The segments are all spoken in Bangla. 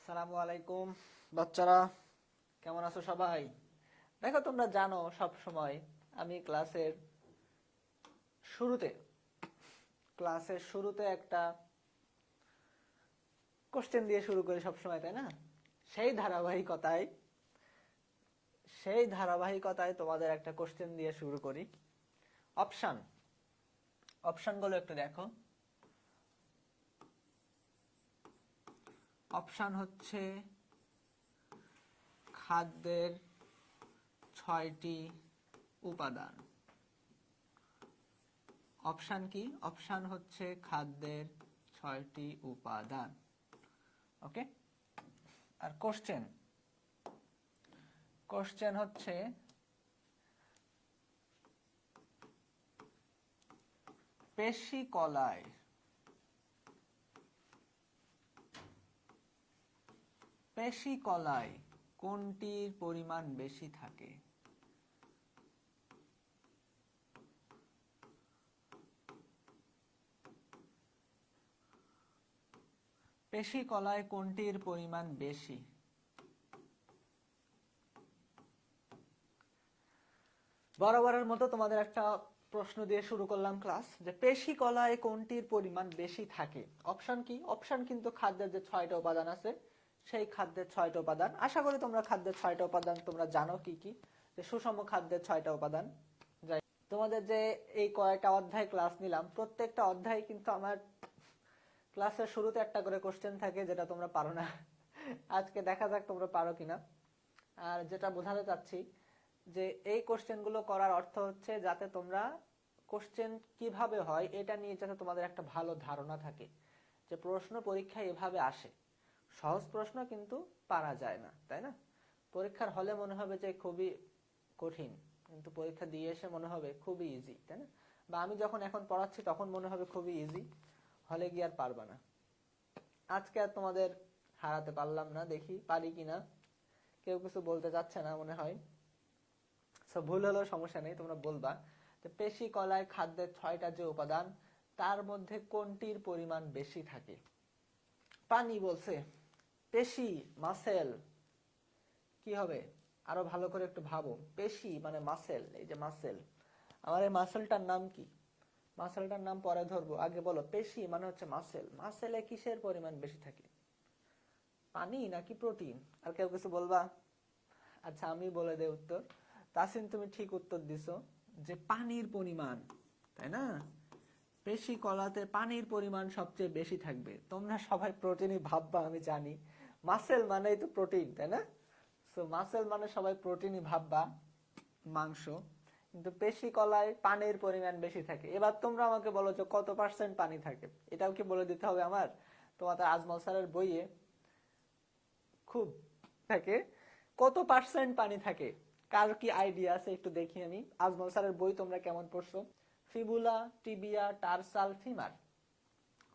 আসসালামু আলাইকুম বাচ্চারা, কেমন আছো সবাই? দেখো, তোমরা জানো সব সময় আমি শুরুতে ক্লাসের শুরুতে একটা কোশ্চেন দিয়ে শুরু করি সব সময়, তাই না? সেই ধারাবাহিকতায় সেই ধারাবাহিকতায় তোমাদের একটা কোশ্চেন দিয়ে শুরু করি। অপশন অপশনগুলো একটু দেখো। অপশন হচ্ছে খাদ্যের 6টি উপাদান। অপশন কি? অপশন হচ্ছে খাদ্যের 6টি উপাদান। ওকে। আর কোশ্চেন হচ্ছে পেশি কলায় কোনটির পরিমাণ বেশি থাকে? পেশি কলায় কোনটির পরিমাণ বেশি? বরাবরের মতো তোমাদের একটা প্রশ্ন দিয়ে শুরু করলাম ক্লাস, যে পেশি কলায় কোনটির পরিমাণ বেশি থাকে। অপশন কি? অপশন কিন্তু খাদ্যের যে 6টা উপাদান আছে, সেই খাদ্যের 6টা উপাদান। আশা করি তোমরা খাদ্যের 6টা উপাদান তোমরা জানো কি কি, যে সুষম খাদ্যের 6টা উপাদান। তোমাদের যে এই কয়েকটা অধ্যায় ক্লাস নিলাম, প্রত্যেকটা অধ্যায় কিন্তু আমার ক্লাসের শুরুতে একটা করে কোশ্চেন থাকে, যেটা তোমরা পারো না। আজকে দেখা যাক তোমরা পারো কিনা। আর যেটা বোঝাতে চাচ্ছি, যে এই কোশ্চেনগুলো করার অর্থ হচ্ছে যাতে তোমরা কোশ্চেন কিভাবে হয় এটা নিয়ে যাতে তোমাদের একটা ভালো ধারণা থাকে, যে প্রশ্ন পরীক্ষায় এভাবে আসে। সহজ প্রশ্ন কিন্তু পারা যায় না, তাই না? পরীক্ষার হলে মনে হবে যে খুবই কঠিন, কিন্তু পরীক্ষা দিয়ে এসে মনে হবে খুবই ইজি, তাই না? বা আমি যখন এখন পড়াচ্ছি তখন মনে হবে খুবই ইজি, হলে গিয়ে আর পারবা না। আজকে আর তোমাদের হারাতে পারলাম না, দেখি পারি কিনা। কেউ কিছু বলতে চাচ্ছে না মনে হয়। ভুল হলেও সমস্যা নেই, তোমরা বলবা। পেশি কলায় খাদ্যের 6টা যে উপাদান, তার মধ্যে কোনটির পরিমাণ বেশি থাকে? পানি বলছে, পেশি, মাসেল, কি হবে? আরো ভালো করে একটু ভাবো। পেশি মানে মাসেল, এই যে মাসেল, আমার এই মাসেলটার নাম কি? মাসেলটার নাম পরে ধরবো, আগে বলো পেশি মানে হচ্ছে মাসেল। মাসেলে কিসের পরিমাণ বেশি থাকে? পানি নাকি প্রোটিন? আর কেউ কিছু বলবা? আচ্ছা, আমি বলে দেই উত্তর। তাসিন, তুমি ঠিক উত্তর দিছো, যে পানির পরিমাণ, তাই না? পেশি কলাতে পানির পরিমাণ সবচেয়ে বেশি থাকবে। তোমরা সবাই প্রোটিনই ভাববা, আমি জানি। মাসেল মানেই তো প্রোটিন, তাই না? সো মাসেল মানে সবাই প্রোটিনই ভাববা, মাংস। কিন্তু পেশি কলায় পানির পরিমাণ বেশি থাকে। এবার তোমরা আমাকে বলো যে কত পার্সেন্ট পানি থাকে, এটাও কি বলে দিতে হবে আমার? তোমাদের আজমল স্যারের বইয়ে খুব থাকে, কত পার্সেন্ট পানি থাকে? কার কি আইডিয়া আছে একটু দেখি আমি। আজমল স্যারের বই তোমরা কেমন পড়ছো? ফিবুলা, টিবিয়া, টার্সাল, ফিমার,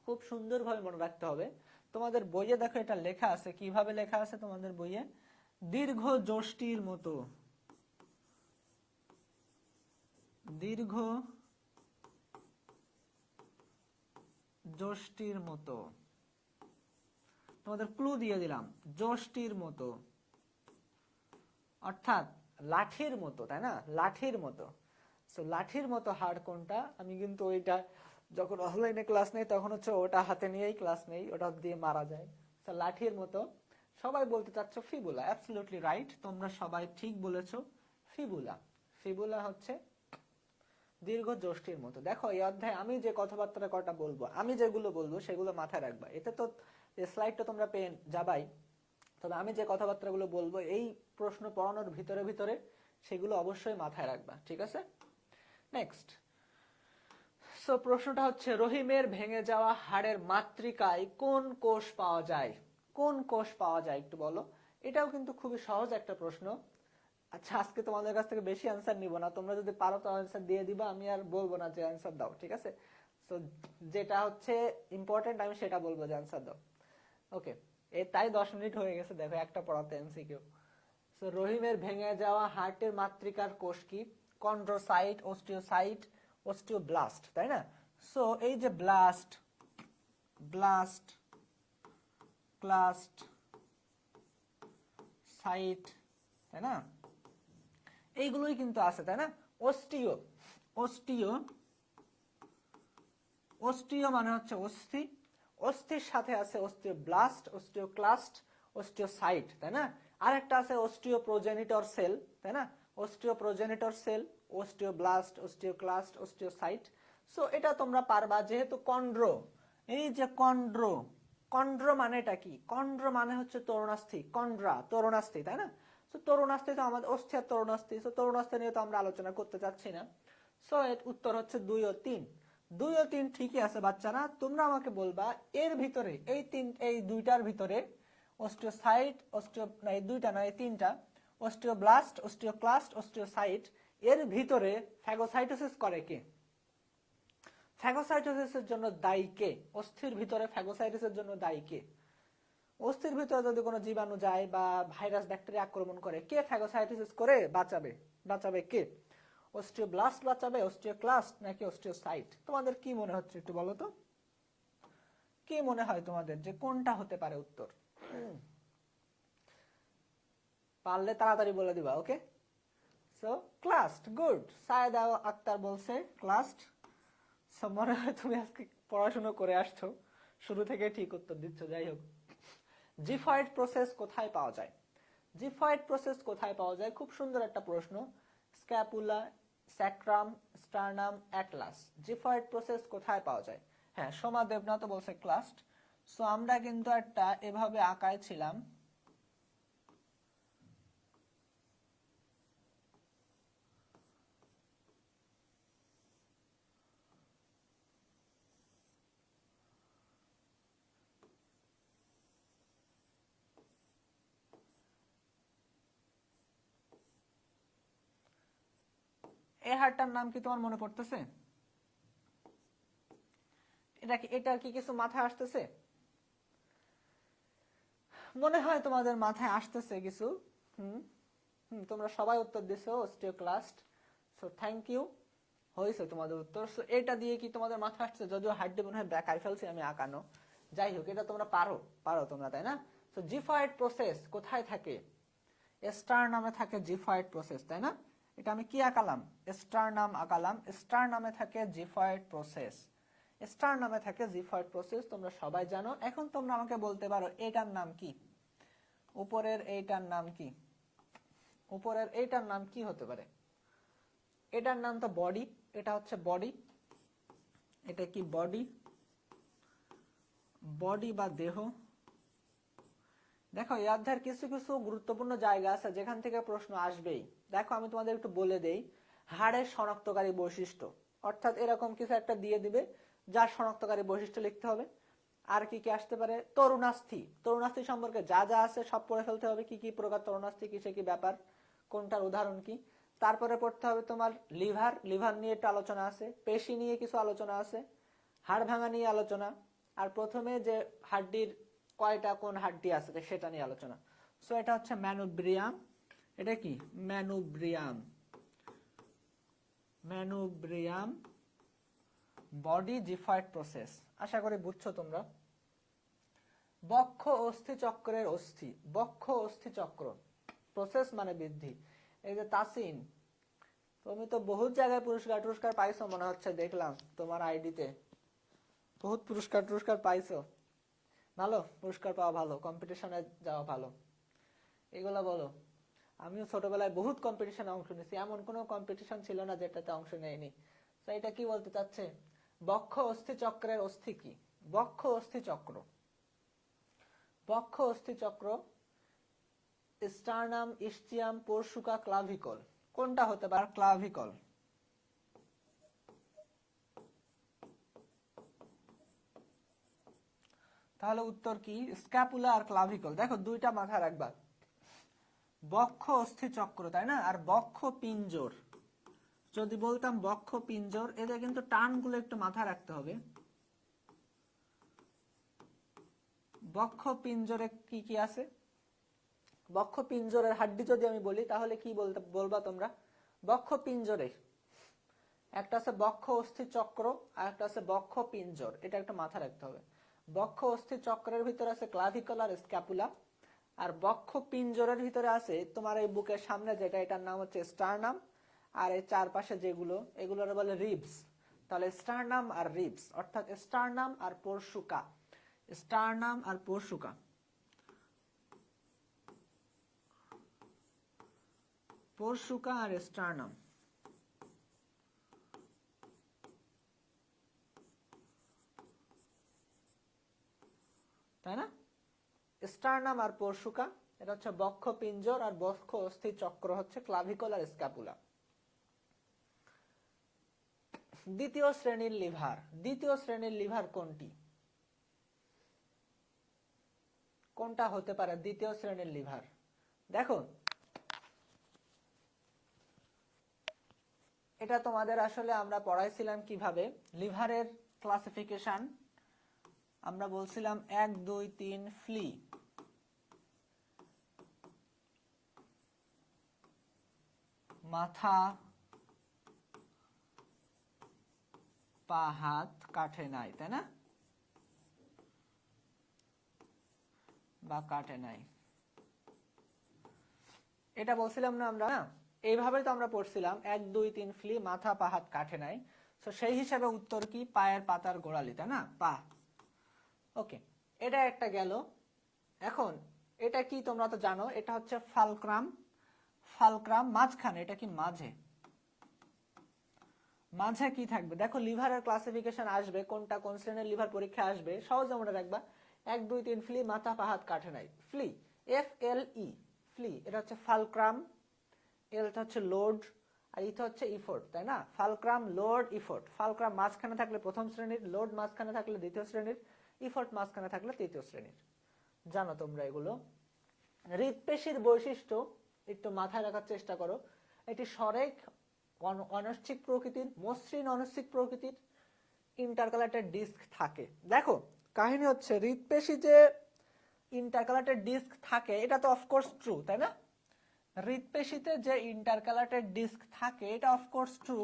খুব সুন্দরভাবে মনে রাখতে হবে। তোমাদের বইয়ে দেখো এটা লেখা আছে, কিভাবে লেখা আছে তোমাদের বইয়ে? দীর্ঘ যষ্টির মতো, দীর্ঘ যষ্টির মতো। তোমাদের ক্লু দিয়ে দিলাম, যষ্টির মতো অর্থাৎ লাঠির মতো, তাই না? লাঠির মতো। সো লাঠির মতো হাড় কোনটা? আমি কিন্তু ওইটা যখন অনলাইনে ক্লাস নেই তখন হচ্ছে ওটা হাতে নিয়েই ক্লাস নেই, ওটা দিয়ে মারা যায়। তো লাঠির মতো। সবাই বলতে চাচ্ছ ফিবুলা, অ্যাবসলিউটলি রাইট, তোমরা সবাই ঠিক বলেছো। ফিবুলা, ফিবুলা হচ্ছে দীর্ঘ যষ্টির মতো। দেখো এই অধ্যায়ে আমি যে কথাবার্তা কটা বলবো, আমি যেগুলো বলবো সেগুলো মাথায় রাখবা। এতে তো স্লাইডটা তোমরা পেয়ে যাবাই, তবে আমি যে কথাবার্তাগুলো বলবো এই প্রশ্ন পড়ানোর ভিতরে ভিতরে সেগুলো অবশ্যই মাথায় রাখবা, ঠিক আছে? নেক্সট। সো প্রশ্নটা হচ্ছে, রহিমের ভেঙে যাওয়া হাড়ের মাতৃকায় কোন কোষ পাওয়া যায়? কোন কোষ পাওয়া যায় একটু বলো। এটাও কিন্তু খুবই সহজ একটা প্রশ্ন। আচ্ছা, আজকে তোমাদের কাছ থেকে বেশি অ্যান্সার নিব না, তোমরা যদি পারো তো অ্যান্সার দিয়ে দিবা, আমি আর বলবো না যে অ্যান্সার দাও, ঠিক আছে? সো যেটা হচ্ছে ইম্পর্টেন্ট আমি সেটা বলবো যে অ্যান্সার দাও। ওকে, তাই 10 মিনিট হয়ে গেছে দেখো একটা পড়াতে এমসিকিউ। সো রহিমের ভেঙে যাওয়া হার্টের মাতৃকার কোষ কি? কন্ড্রোসাইট, অস্টিওসাইট, অস্টিওব্লাস্ট, তাই না? সো এই যে ব্লাস্ট, ব্লাস্ট, ক্লাস্ট, সাইট, তাই না? এইগুলোই কিন্তু আছে, তাই না? অস্টিও, অস্টিও, অস্টিও মানে হচ্ছে অস্থি, অস্থির সাথে আছে অস্টিওব্লাস্ট, অস্টিওক্লাস্ট, অস্টিওসাইট, তাই না? আরেকটা আছে অস্টিওপ্রোজেনিটর সেল, তাই না? Osteoprogenitor cell, osteoblast, osteoclast, osteocyte. So এটা তোমরা পারবা, যেহেতু কন্ড্র, এই যে কন্ড্র, কন্ড্র মানেটা কি? কন্ড্র মানে হচ্ছে তরুণাস্থি, কন্ড্রা তরুণাস্থি, তাই না? সো তরুণাস্থি তো আমাদের অস্থি আর তরুণাস্থি, সো তরুণাস্থি নিয়ে তো আমরা আলোচনা করতে চাচ্ছি না। সো এর উত্তর হচ্ছে 2 ও 3। 2 ও 3 ঠিকই আছে বাচ্চারা। তোমরা আমাকে বলবা এর ভিতরে এই দুইটার ভিতরে অস্টিওসাইট, না এই দুইটা না এই তিনটা, অস্টিওব্লাস্ট, অস্টিওক্লাস্ট, অস্টিওসাইট, এর ভিতরে ফ্যাগোসাইটোসিস করে কে? ফ্যাগোসাইটোসিসের জন্য দায়ী কে? অস্থির ভিতরে ফ্যাগোসাইটোসিসের জন্য দায়ী কে? অস্থির ভিতরে যদি কোনো জীবাণু যায় বা ভাইরাস ব্যাকটেরিয়া আক্রমণ করে, কে ফ্যাগোসাইটোসিস করে বাঁচাবে কে? অস্টিওব্লাস্ট বাঁচাবে, অস্টিওক্লাস্ট নাকি অস্টিওসাইট? তোমাদের কি মনে হচ্ছে একটু বলো তো, কি মনে হয় তোমাদের যে কোনটা হতে পারে উত্তর? পারলে তাড়াতাড়ি বলে দিবা, okay? So clast, good. Sayeda Akter বলছে ক্লাস্ট। সো মনে হয় তুমি আজকে পড়াশোনা করে আসছো, শুরু থেকে ঠিক উত্তর দিচ্ছ। যাই হোক, জিফয়েড প্রসেস কোথায় পাওয়া যায়? জিফয়েড প্রসেস কোথায় পাওয়া যায়? খুব সুন্দর একটা প্রশ্ন। Scapula, sacrum, sternum, Atlas, xiphoid process কোথায় পাওয়া যায়? হ্যাঁ, সোমা দেবনাথ বলছে ক্লাস্ট। সো আমরা কিন্তু একটা এভাবে আঁকায় ছিলাম, এই হাড়টার নাম কি তোমার মনে পড়তেছে? এটার কি কিছু মাথায় আসতেছে? মনে হয় তোমাদের মাথায় আসতেছে কিছু। হুম হুম তোমরা সবাই উত্তর দিছো অস্টিওক্লাস্ট। সো থ্যাংক ইউ, হয়েছে তোমাদের উত্তর। সো এটা দিয়ে কি তোমাদের মাথায় আসছে? যদিও হাড্ডি মনে হয় বেকায় ফেলছি আমি আঁকানো। যাই হোক, এটা তোমরা পারো তোমরা, তাই না? সো জিফয়েড প্রসেস কোথায় থাকে? স্টার নামে থাকে জিফয়েড প্রসেস, তাই না? এটা আমি কি আঁকালাম? স্টার নাম আঁকালাম। স্টার নামে থাকে জিফয়েড প্রসেস, স্টার নামে থাকে জিফয়েড প্রসেস, তোমরা সবাই জানো। এখন তোমরা আমাকে বলতে পারো এটার নাম কি? উপরের এইটার নাম কি? উপরের এইটার নাম কি হতে পারে? এটার নাম তো বডি, এটা হচ্ছে বডি। এটা কি বডি? বডি বা দেহ। দেখো, এই অধ্যায়ের কিছু কিছু গুরুত্বপূর্ণ জায়গা আছে যেখান থেকে প্রশ্ন আসবেই। দেখো, আমি তোমাদের একটু বলে দেই। হাড়ের শনাক্তকারী বৈশিষ্ট্য, অর্থাৎ এরকম কিছু একটা দিয়ে দিবে যার শনাক্তকারী বৈশিষ্ট্য লিখতে হবে। আর কি কি আসতে পারে? তরুণাস্থি, তরুণাস্থি সম্পর্কে যা যা আছে সব পড়ে ফেলতে হবে। কি কি প্রকার তরুণাস্থি, কিসে কি ব্যাপার, কোনটার উদাহরণ কি। তারপরে পড়তে হবে তোমার লিভার, লিভার নিয়ে একটা আলোচনা আছে। পেশি নিয়ে কিছু আলোচনা আছে। হাড় ভাঙা নিয়ে আলোচনা। আর প্রথমে যে হাড্ডির কয়টা কোন হাড্ডি আছে সেটা নিয়ে আলোচনা। সো এটা হচ্ছে ম্যানুব্রিয়াম। এটা কি? ম্যানুব্রিয়াম, ম্যানুব্রিয়াম বডি জিফয়েড প্রসেস। আশা করি বুঝছো তোমরা। বক্ষ অস্থি চক্রের অস্থি, বক্ষ অস্থি চক্র, প্রসেস মানে বৃদ্ধি। এই যে তাসিন, তুমি তো বহুত জায়গায় পুরস্কার পাইছো মনে হচ্ছে, দেখলাম তোমার আইডিতে বহুত পুরস্কার পাইছো। ভালো, পুরস্কার পাওয়া ভালো, কম্পিটিশনে যাওয়া ভালো। এগুলা বলো। আমিও ছোটবেলায় বহুত কম্পিটিশনে অংশ নিয়েছি, এমন কোনো কম্পিটিশন ছিল না যেটাতে অংশ নেয়নি। তো এটা কি বলতে চাচ্ছে? বক্ষ অস্থি চক্রের অস্থি কি? বক্ষ অস্থি চক্র, বক্ষ অস্থি চক্র স্টার্নাম, ইস্চিয়াম, পোরশুকা, ক্লাভিকল, কোনটা হতে পারে? ক্লাভিকল। তাহলে উত্তর কি? স্ক্যাপুলা আর ক্লাভিকল। দেখো, দুইটা মাথায় রাখবা, বক্ষ অস্থি চক্র, তাই না? আর বক্ষ পিঞ্জর। যদি বলতাম বক্ষ পিঞ্জর, এদের কিন্তু টানগুলো একটু মাথায় রাখতে হবে। বক্ষ পিঞ্জরে কি কি আছে? বক্ষ পিঞ্জরের হাড্ডি যদি আমি বলি তাহলে কি বলবা তোমরা? বক্ষ পিঞ্জরে একটা আছে বক্ষ অস্থি চক্র, আর একটা আছে বক্ষ পিঞ্জর। এটা একটা মাথা রাখতে হবে। বক্ষ অস্থি চক্রের ভিতরে আছে ক্লাভিকল আর স্ক্যাপুলা, আর বক্ষ পিঞ্জরের ভিতরে আছে তোমার এই বুকের সামনে যেটা, এটার নাম হচ্ছে স্টারনাম, আর এই চারপাশে যেগুলো এগুলোর বলে রিবস। তাহলে স্টারনাম আর রিবস, অর্থাৎ স্টারনাম আর পরশুকা, স্টারনাম আর পরশুকা, পরশুকা আর স্টারনাম, তাই না? স্টারনাম আর পরশুকা এটা হচ্ছে বক্ষ পিঞ্জর, আর বক্ষ অস্থি চক্র হচ্ছে ক্লাভিকল আর স্ক্যাপুলা। দ্বিতীয় শ্রেণীর লিভার, দ্বিতীয় শ্রেণীর লিভার কোনটি? কোনটা হতে পারে দ্বিতীয় শ্রেণীর লিভার? দেখো এটা তোমাদের আসলে আমরা পড়াইছিলাম কিভাবে লিভারের ক্লাসিফিকেশন। আমরা বলছিলাম 1 2 3 ফ্লি, মাথা পা হাত কাটে নাই, তাই না? বা কাটে নাই, এটা বলছিলাম না আমরা? এইভাবে তো আমরা পড়ছিলাম 1 2 3 ফ্লি, মাথা পা হাত কাটে নাই। তো সেই হিসাবে উত্তর কি? পায়ের পাতার গোড়ালি, তাই না? পা। ওকে, এটা একটা গেল। এখন এটা কি তোমরা তো জানো, এটা হচ্ছে ফালক্রাম। ফালক্রাম মাঝখানে, এটা কি মাঝে? মাঝে কি থাকবে? দেখো লিভারের ক্লাসিফিকেশন আসবে কোনটা, কোন শ্রেণীর লিভার পরীক্ষা আসবে, সহজে মনে রাখবা। 1 2 3 ফ্লি, মাথা পা হাত কাটে নাই, ফ্লি, FLE, ফ্লি। এটা হচ্ছে ফালক্রাম, এটা হচ্ছে লোড, আর এটা হচ্ছে ইফোর্ট, তাই না? Fulcrum, load, effort. ফালক্রাম মাঝখানে থাকলে প্রথম শ্রেণীর, লোড মাঝখানে থাকলে দ্বিতীয় শ্রেণীর, ইফোর্ট মাঝখানে থাকলে তৃতীয় শ্রেণীর। জানো তোমরা এগুলো। হৃদপেশির বৈশিষ্ট্য একটু মাথায় রাখার চেষ্টা করো। এটি সরেখ, অনৈচ্ছিক প্রকৃতির, মসৃণ অনৈচ্ছিক প্রকৃতির, ইন্টারকালেটেড ডিস্ক থাকে। দেখো কাহিনী হচ্ছে হৃদপেশি যে ইন্টারকালেটেড ডিস্ক থাকে এটা তো অফকোর্স ট্রু, তাই না? হৃদপেশিতে যে ইন্টারকালেটেড ডিস্ক থাকে এটা অফকোর্স ট্রু।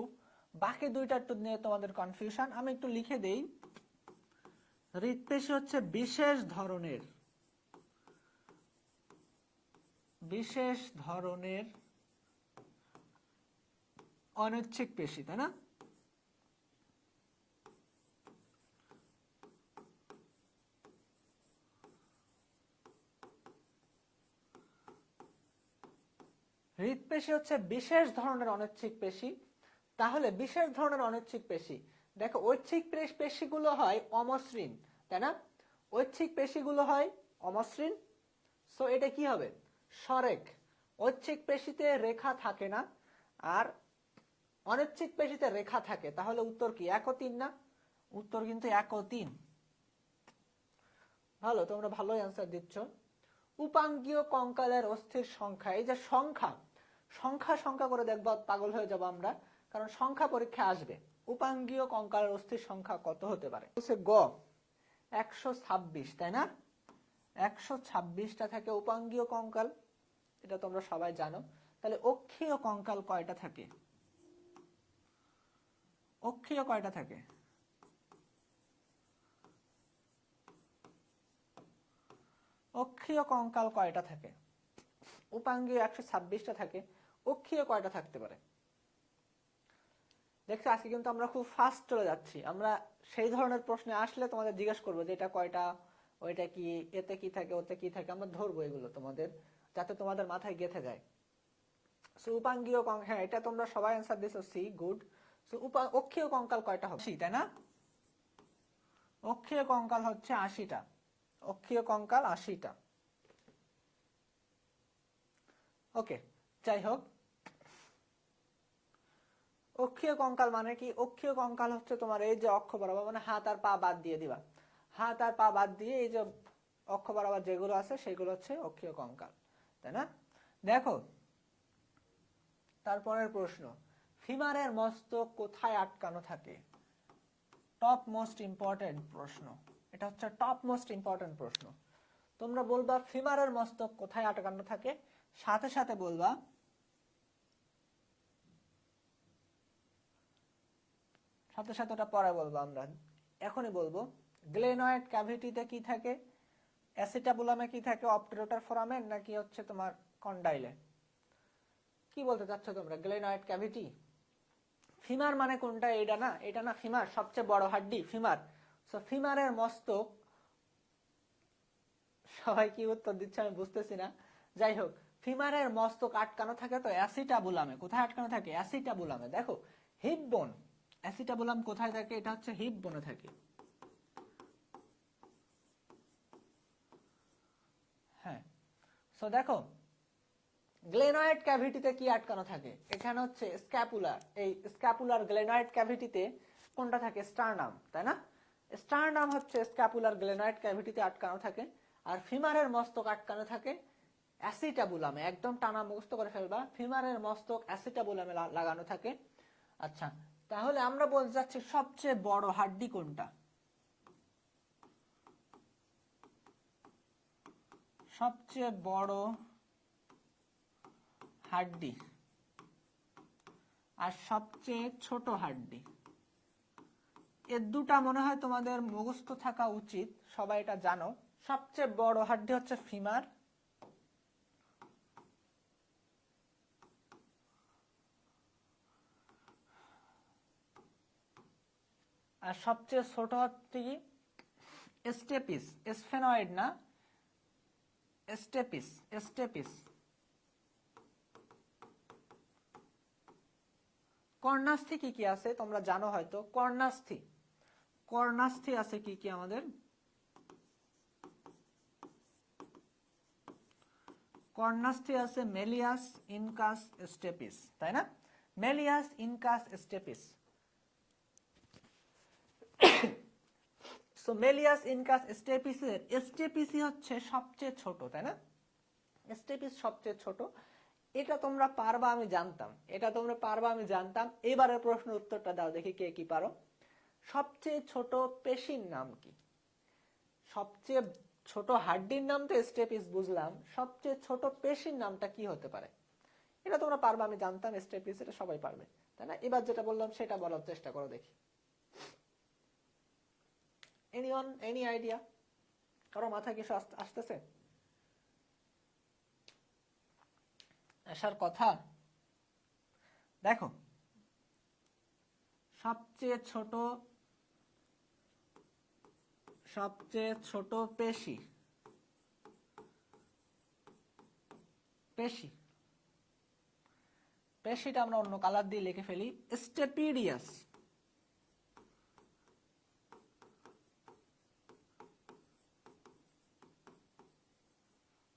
বাকি দুইটা একটু নিয়ে তোমাদের কনফিউশন, আমি একটু লিখে দেই। হৃদপেশি হচ্ছে বিশেষ ধরনের, বিশেষ ধরনের অনৈচ্ছিক পেশি, তাই না? হৃদপেশি হচ্ছে বিশেষ ধরনের অনৈচ্ছিক পেশি। তাহলে বিশেষ ধরনের অনৈচ্ছিক পেশি, দেখো ঐচ্ছিক পেশিগুলো হয় অমসৃণ, তাই না? ঐচ্ছিক পেশিগুলো হয় অমসৃণ। সো এটা কি হবে? সরেখ। ঐচ্ছিক পেশিতে রেখা থাকে না, আর অনৈচ্ছিক পেশিতে রেখা থাকে। তাহলে উত্তর কি 1 ও 3 না? উত্তর কিন্তু 1 ও 3। ভালো, তোমরা ভালোই অ্যান্সার দিচ্ছ। উপাঙ্গীয় কঙ্কালের অস্থির সংখ্যা, এই যে সংখ্যা, সংখ্যা সংখ্যা করে দেখবা পাগল হয়ে যাব আমরা, কারণ সংখ্যা পরীক্ষা আসবে। উপাঙ্গীয় কঙ্কালের অস্থির সংখ্যা কত হতে পারে? গ 126, তাই না? 126টা থাকে উপাঙ্গীয় কঙ্কাল, এটা তোমরা সবাই জানো। তাহলে অক্ষীয় কঙ্কাল কয়টা থাকে? অক্ষীয় কয়টা থাকে? অক্ষীয় কঙ্কাল কয়টা থাকে? উপাঙ্গীয় 126টা থাকে, অক্ষীয় কয়টা থাকতে পারে? দেখছো আজকে কিন্তু আমরা খুব ফাস্ট চলে যাচ্ছি। আমরা সেই ধরনের প্রশ্নে আসলে তোমাদের জিজ্ঞেস করবো যে এটা কয়টা, ওইটা কি, এতে কি থাকে, ওতে কি থাকে, আমরা ধরবো এগুলো তোমাদের, যাতে তোমাদের মাথায় গেঁথে যায়। সো উপাঙ্গীয় কঙ্কাল, হ্যাঁ এটা তোমরা সবাই অ্যান্সার দিছো, সি, গুড। সো অক্ষীয় কঙ্কাল কয়টা হবে? 80, তাই না? অক্ষীয় কঙ্কাল হচ্ছে 80টা। অক্ষীয় কঙ্কাল 80টা। ওকে, যাই হোক, অক্ষীয় কঙ্কাল মানে কি? অক্ষীয় কঙ্কাল হচ্ছে তোমার এই যে অক্ষ বরাবর, মানে হাত আর পা বাদ দিয়ে দিবা, হাত আর পা বাদ দিয়ে এই যে অক্ষ বরাবর যেগুলো আছে সেগুলো হচ্ছে অক্ষীয় কঙ্কাল, তাই না? দেখো তারপরের প্রশ্ন, ফিমারের মস্তক কোথায় আটকানো থাকে? টপ মোস্ট ইম্পর্টেন্ট প্রশ্ন, এটা হচ্ছে টপ মোস্ট ইম্পর্টেন্ট প্রশ্ন। তোমরা বলবা ফিমারের মস্তক কোথায় আটকানো থাকে, সাথে সাথে বলবা, সাথে সাথে ওটা পরে বলবো, আমরা এখনই বলবো গ্লেনয়েড ক্যাভিটিতে কি থাকে? অ্যাসিটাবুলামে কি থাকে, অবটুরেটর ফোরামেন নাকি হচ্ছে তোমার কন্ডাইলে? কি বলতে চাচ্ছ তোমরা? Glenoid cavity. ফিমার মানে কোনটা? এটা না, এটা না ফিমার, সবচেয়ে বড় হাড্ডি ফিমার। সো ফিমারের মস্তক, সবাই কি উত্তর দিচ্ছে আমি বুঝতেছি না। যাই হোক, ফিমারের মস্তক আটকানো থাকে তো অ্যাসিটাবুলামে। কোথায় আটকানো থাকে? অ্যাসিটাবুলামে। দেখো হিপ বোন, অ্যাসিটাবুলাম কোথায় থাকে? এটা হচ্ছে হিপ বোনে থাকে। হ্যাঁ, সো দেখো গ্লেনয়েড ক্যাভিটিতে কি আটকানো থাকে? এখানে হচ্ছে স্ক্যাপুলার। এই স্ক্যাপুলার গ্লেনয়েড ক্যাভিটিতে কোনটা থাকে? স্টারনাম, তাই না? স্টারনাম হচ্ছে স্ক্যাপুলার গ্লেনয়েড ক্যাভিটিতে আটকানো থাকে। আর ফিমারের মস্তক আটকানো থাকে অ্যাসিটাবুলামে। একদম টানা মুখস্থ করে ফেলবা, ফিমারের মস্তক অ্যাসিটাবুলামে লাগানো থাকে। আচ্ছা, তাহলে আমরা বলতে যাচ্ছি সবচেয়ে বড় হাড্ডি কোনটা? সবচেয়ে বড় হাড্ডি আর সবচেয়ে ছোট হাড্ডি, এর দুটা মনে হয় তোমাদের মুখস্থ থাকা উচিত, সবাই এটা জানো। সবচেয়ে বড় হাড্ডি হচ্ছে ফিমার, আর সবচেয়ে ছোট হচ্ছে কি? স্টেপিস, স্ফেনয়েড না, স্টেপিস, স্টেপিস। কর্ণাস্থি কি কি আছে তোমরা জানো হয়তো? কর্ণাস্থি, কর্ণাস্থি আছে কি কি আমাদের? কর্ণাস্থি আছে মেলিয়াস, ইনকাস, স্টেপিস, তাই না? Malleus, incus, stapes. So malleus, incus, স্টেপিসের স্টেপিসই হচ্ছে সবচেয়ে ছোট, তাই না? স্টেপিস সবচেয়ে ছোট। এটা তোমরা পারবা আমি জানতাম, এটা তোমরা পারবা আমি জানতাম। এবারের প্রশ্নের উত্তরটা দাও দেখি কে কি পারো। সবচেয়ে ছোট পেশির নাম কি? সবচেয়ে ছোট হাড্ডির নাম তো স্টেপিস বুঝলাম, সবচেয়ে ছোট পেশির নামটা কি হতে পারে? এটা তোমরা পারবা আমি জানতাম, স্টেপিস, এটা সবাই পারবে, তাই না? এবার যেটা বললাম সেটা বলার চেষ্টা করো দেখি। Anyone, any idea? কারো মাথায় কিছু আসতেছে? আসার কথা। দেখো সবচেয়ে ছোট, সবচেয়ে ছোট পেশি, পেশি, পেশিটা আমরা অন্য কালার দিয়ে লিখে ফেলি, স্টেপিডিয়াস।